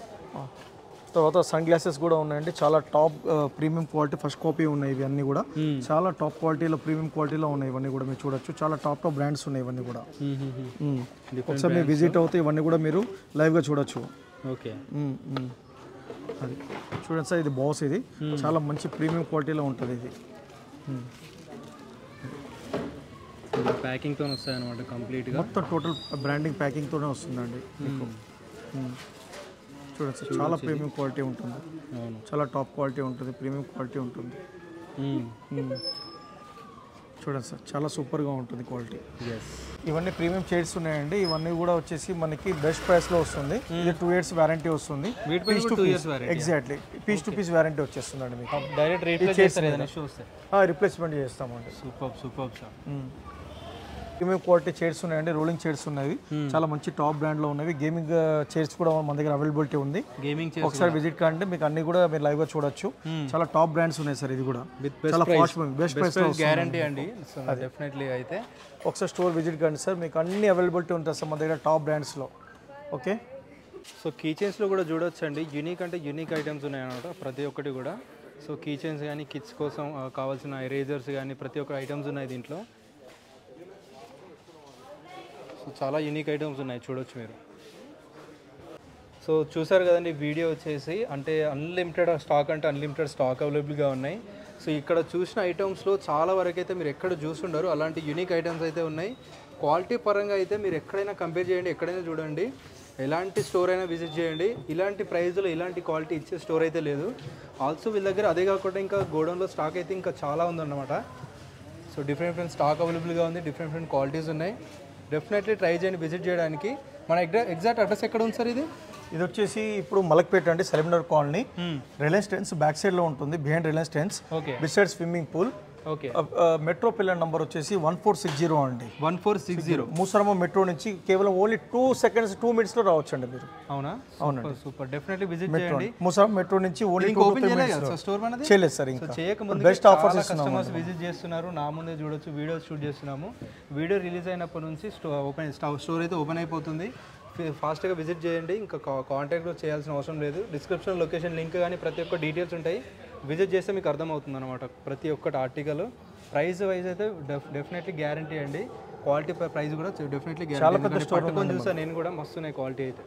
తర్వాత సన్ గ్లాసెస్ కూడా ఉన్నాయండి, చాలా top premium quality first copy ఉన్నాయి. ఇవన్నీ కూడా చాలా టాప్ క్వాలిటీలో, ప్రీమియం క్వాలిటీలో ఉన్నాయి. ఇవన్నీ కూడా మీరు చూడొచ్చు, చాలా టాప్ టాప్ బ్రాండ్స్ ఉన్నాయి ఇవన్నీ కూడా. ఒకసారి మీరు విజిట్ అవుతే ఇవన్నీ కూడా మీరు లైవ్గా చూడొచ్చు. ఓకే, అది చూడండి సార్, ఇది బాస్. ఇది చాలా మంచి ప్రీమియం క్వాలిటీలో ఉంటుంది. ఇది ప్యాకింగ్తో వస్తాయి అనమాట, కంప్లీట్గా మొత్తం టోటల్ బ్రాండింగ్ ప్యాకింగ్తోనే వస్తుందండి మీకు. చూడండి సార్, చాలా ప్రీమియం క్వాలిటీ ఉంటుంది, చాలా టాప్ క్వాలిటీ ఉంటుంది, ప్రీమియం క్వాలిటీ ఉంటుంది. చూడండి సార్, చాలా సూపర్గా ఉంటుంది క్వాలిటీ. ఇవన్నీ ప్రీమియం చైర్స్ ఉన్నాయండి. ఇవన్నీ కూడా వచ్చేసి మనకి బెస్ట్ ప్రైస్లో వస్తుంది. ఇది 2 years వారంటీ వస్తుంది. Exactly, piece to piece warranty వచ్చేస్తుందండి మీకు. డైరెక్ట్ రీప్లేస్మెంట్ చేస్తామండి. Super sir. Premium quality chairs ఉన్నాయండి, రోలింగ్ చైర్స్ ఉన్నాయి, చాలా మంచి టాప్ బ్రాండ్లో ఉన్నవి. గేమింగ్ చైర్స్ కూడా మన దగ్గర అవైలబిలిటీ ఉంది. ఒకసారి విజిట్ కంటే మీకు అన్ని కూడా మీరు లైవ్గా చూడొచ్చు. చాలా టాప్ బ్రాండ్స్ ఉన్నాయి సార్. ఇది కూడా చాలా బెస్ట్ ప్రైస్ గ్యారంటీ అండి, డెఫినెట్లీ. అయితే ఒకసారి స్టోర్ విజిట్ కండి సార్, మీకు అన్ని అవైలబిలిటీ ఉంటుంది సార్ మన దగ్గర టాప్ బ్రాండ్స్లో. ఓకే. సో కీ చైన్స్లో కూడా చూడొచ్చు అండి, యూనిక్ అంటే యూనిక్ ఐటమ్స్ ఉన్నాయన్నమాట ప్రతి ఒక్కటి కూడా. సో కీ చైన్స్ కానీ, కిడ్స్ కోసం కావాల్సిన ఎరేజర్స్ కానీ ప్రతి ఒక్క ఐటమ్స్ ఉన్నాయి దీంట్లో. సో చాలా యూనిక్ ఐటమ్స్ ఉన్నాయి, చూడొచ్చు మీరు. సో చూసారు కదండి, వీడియో వచ్చేసి అంటే అన్లిమిటెడ్ స్టాక్, అంటే అన్లిమిటెడ్ స్టాక్ అవైలబుల్గా ఉన్నాయి. సో ఇక్కడ చూసిన ఐటమ్స్లో చాలా వరకు అయితే మీరు ఎక్కడ చూసుండరు, అలాంటి యూనిక్ ఐటమ్స్ అయితే ఉన్నాయి. క్వాలిటీ పరంగా అయితే మీరు ఎక్కడైనా కంపేర్ చేయండి, ఎక్కడైనా చూడండి, ఎలాంటి స్టోర్ అయినా విజిట్ చేయండి. ఇలాంటి ప్రైస్లో ఇలాంటి క్వాలిటీ ఇచ్చే స్టోర్ అయితే లేదు. ఆల్సో వీళ్ళ దగ్గర అదే కాకుండా ఇంకా గోడౌన్లో స్టాక్ అయితే ఇంకా చాలా ఉందన్నమాట. సో డిఫరెంట్ స్టాక్ అవైలబుల్గా ఉంది, డిఫరెంట్ క్వాలిటీస్ ఉన్నాయి. డెఫినెట్లీ ట్రై చేయండి విజిట్ చేయడానికి. మన ఎగ్జాక్ట్ అడ్రస్ ఎక్కడ ఉంది సార్? ఇది వచ్చేసి ఇప్పుడు మలక్పేట అండి, Saleem Nagar colony, Reliance trends back సైడ్లో ఉంటుంది, behind Reliance trends, beside swimming pool. Okay. Metro pillar number వచ్చేసి 1460 అండి. 1460 మూసరమ్మ మెట్రో నుంచి కేవలం ఓన్లీ 2 seconds 2 minutes లో రావచ్చు అండి మీరు. అవునా? అవునండి, సూపర్. డెఫినెట్లీ విజిట్ చేయండి. మూసరమ్మ మెట్రో నుంచి ఓన్లీ 2 minutes స్టోర్ మనది చేయలేదు సార్. ఇంకా చేయకముందు బెస్ట్ ఆఫర్స్ కస్టమర్స్ విజిట్ చేస్తున్నారు, నా ముందే చూడొచ్చు. వీడియోస్ షూట్ చేస్తున్నాము. వీడియో రిలీజ్ అయినప్పటి నుంచి స్టోర్ అయితే ఓపెన్ అయిపోతుంది. ఫాస్ట్గా విజిట్ చేయండి, ఇంకా కాంటాక్ట్ చేయాల్సిన అవసరం లేదు. డిస్క్రిప్షన్ లొకేషన్ లింక్ కానీ ప్రతి ఒక్క డీటెయిల్స్ ఉంటాయి. విజిట్ చేస్తే మీకు అర్థమవుతుంది అనమాట ప్రతి ఒక్కటి ఆర్టికల్. ప్రైస్ వైజ్ అయితే డెఫినెట్లీ గ్యారంటీ అండి. క్వాలిటీ ప్రైస్ కూడా డెఫినెట్లీ గ్యారంటీ. పట్టుకొని చూసాను నేను కూడా, మస్తున్నాయి క్వాలిటీ అయితే.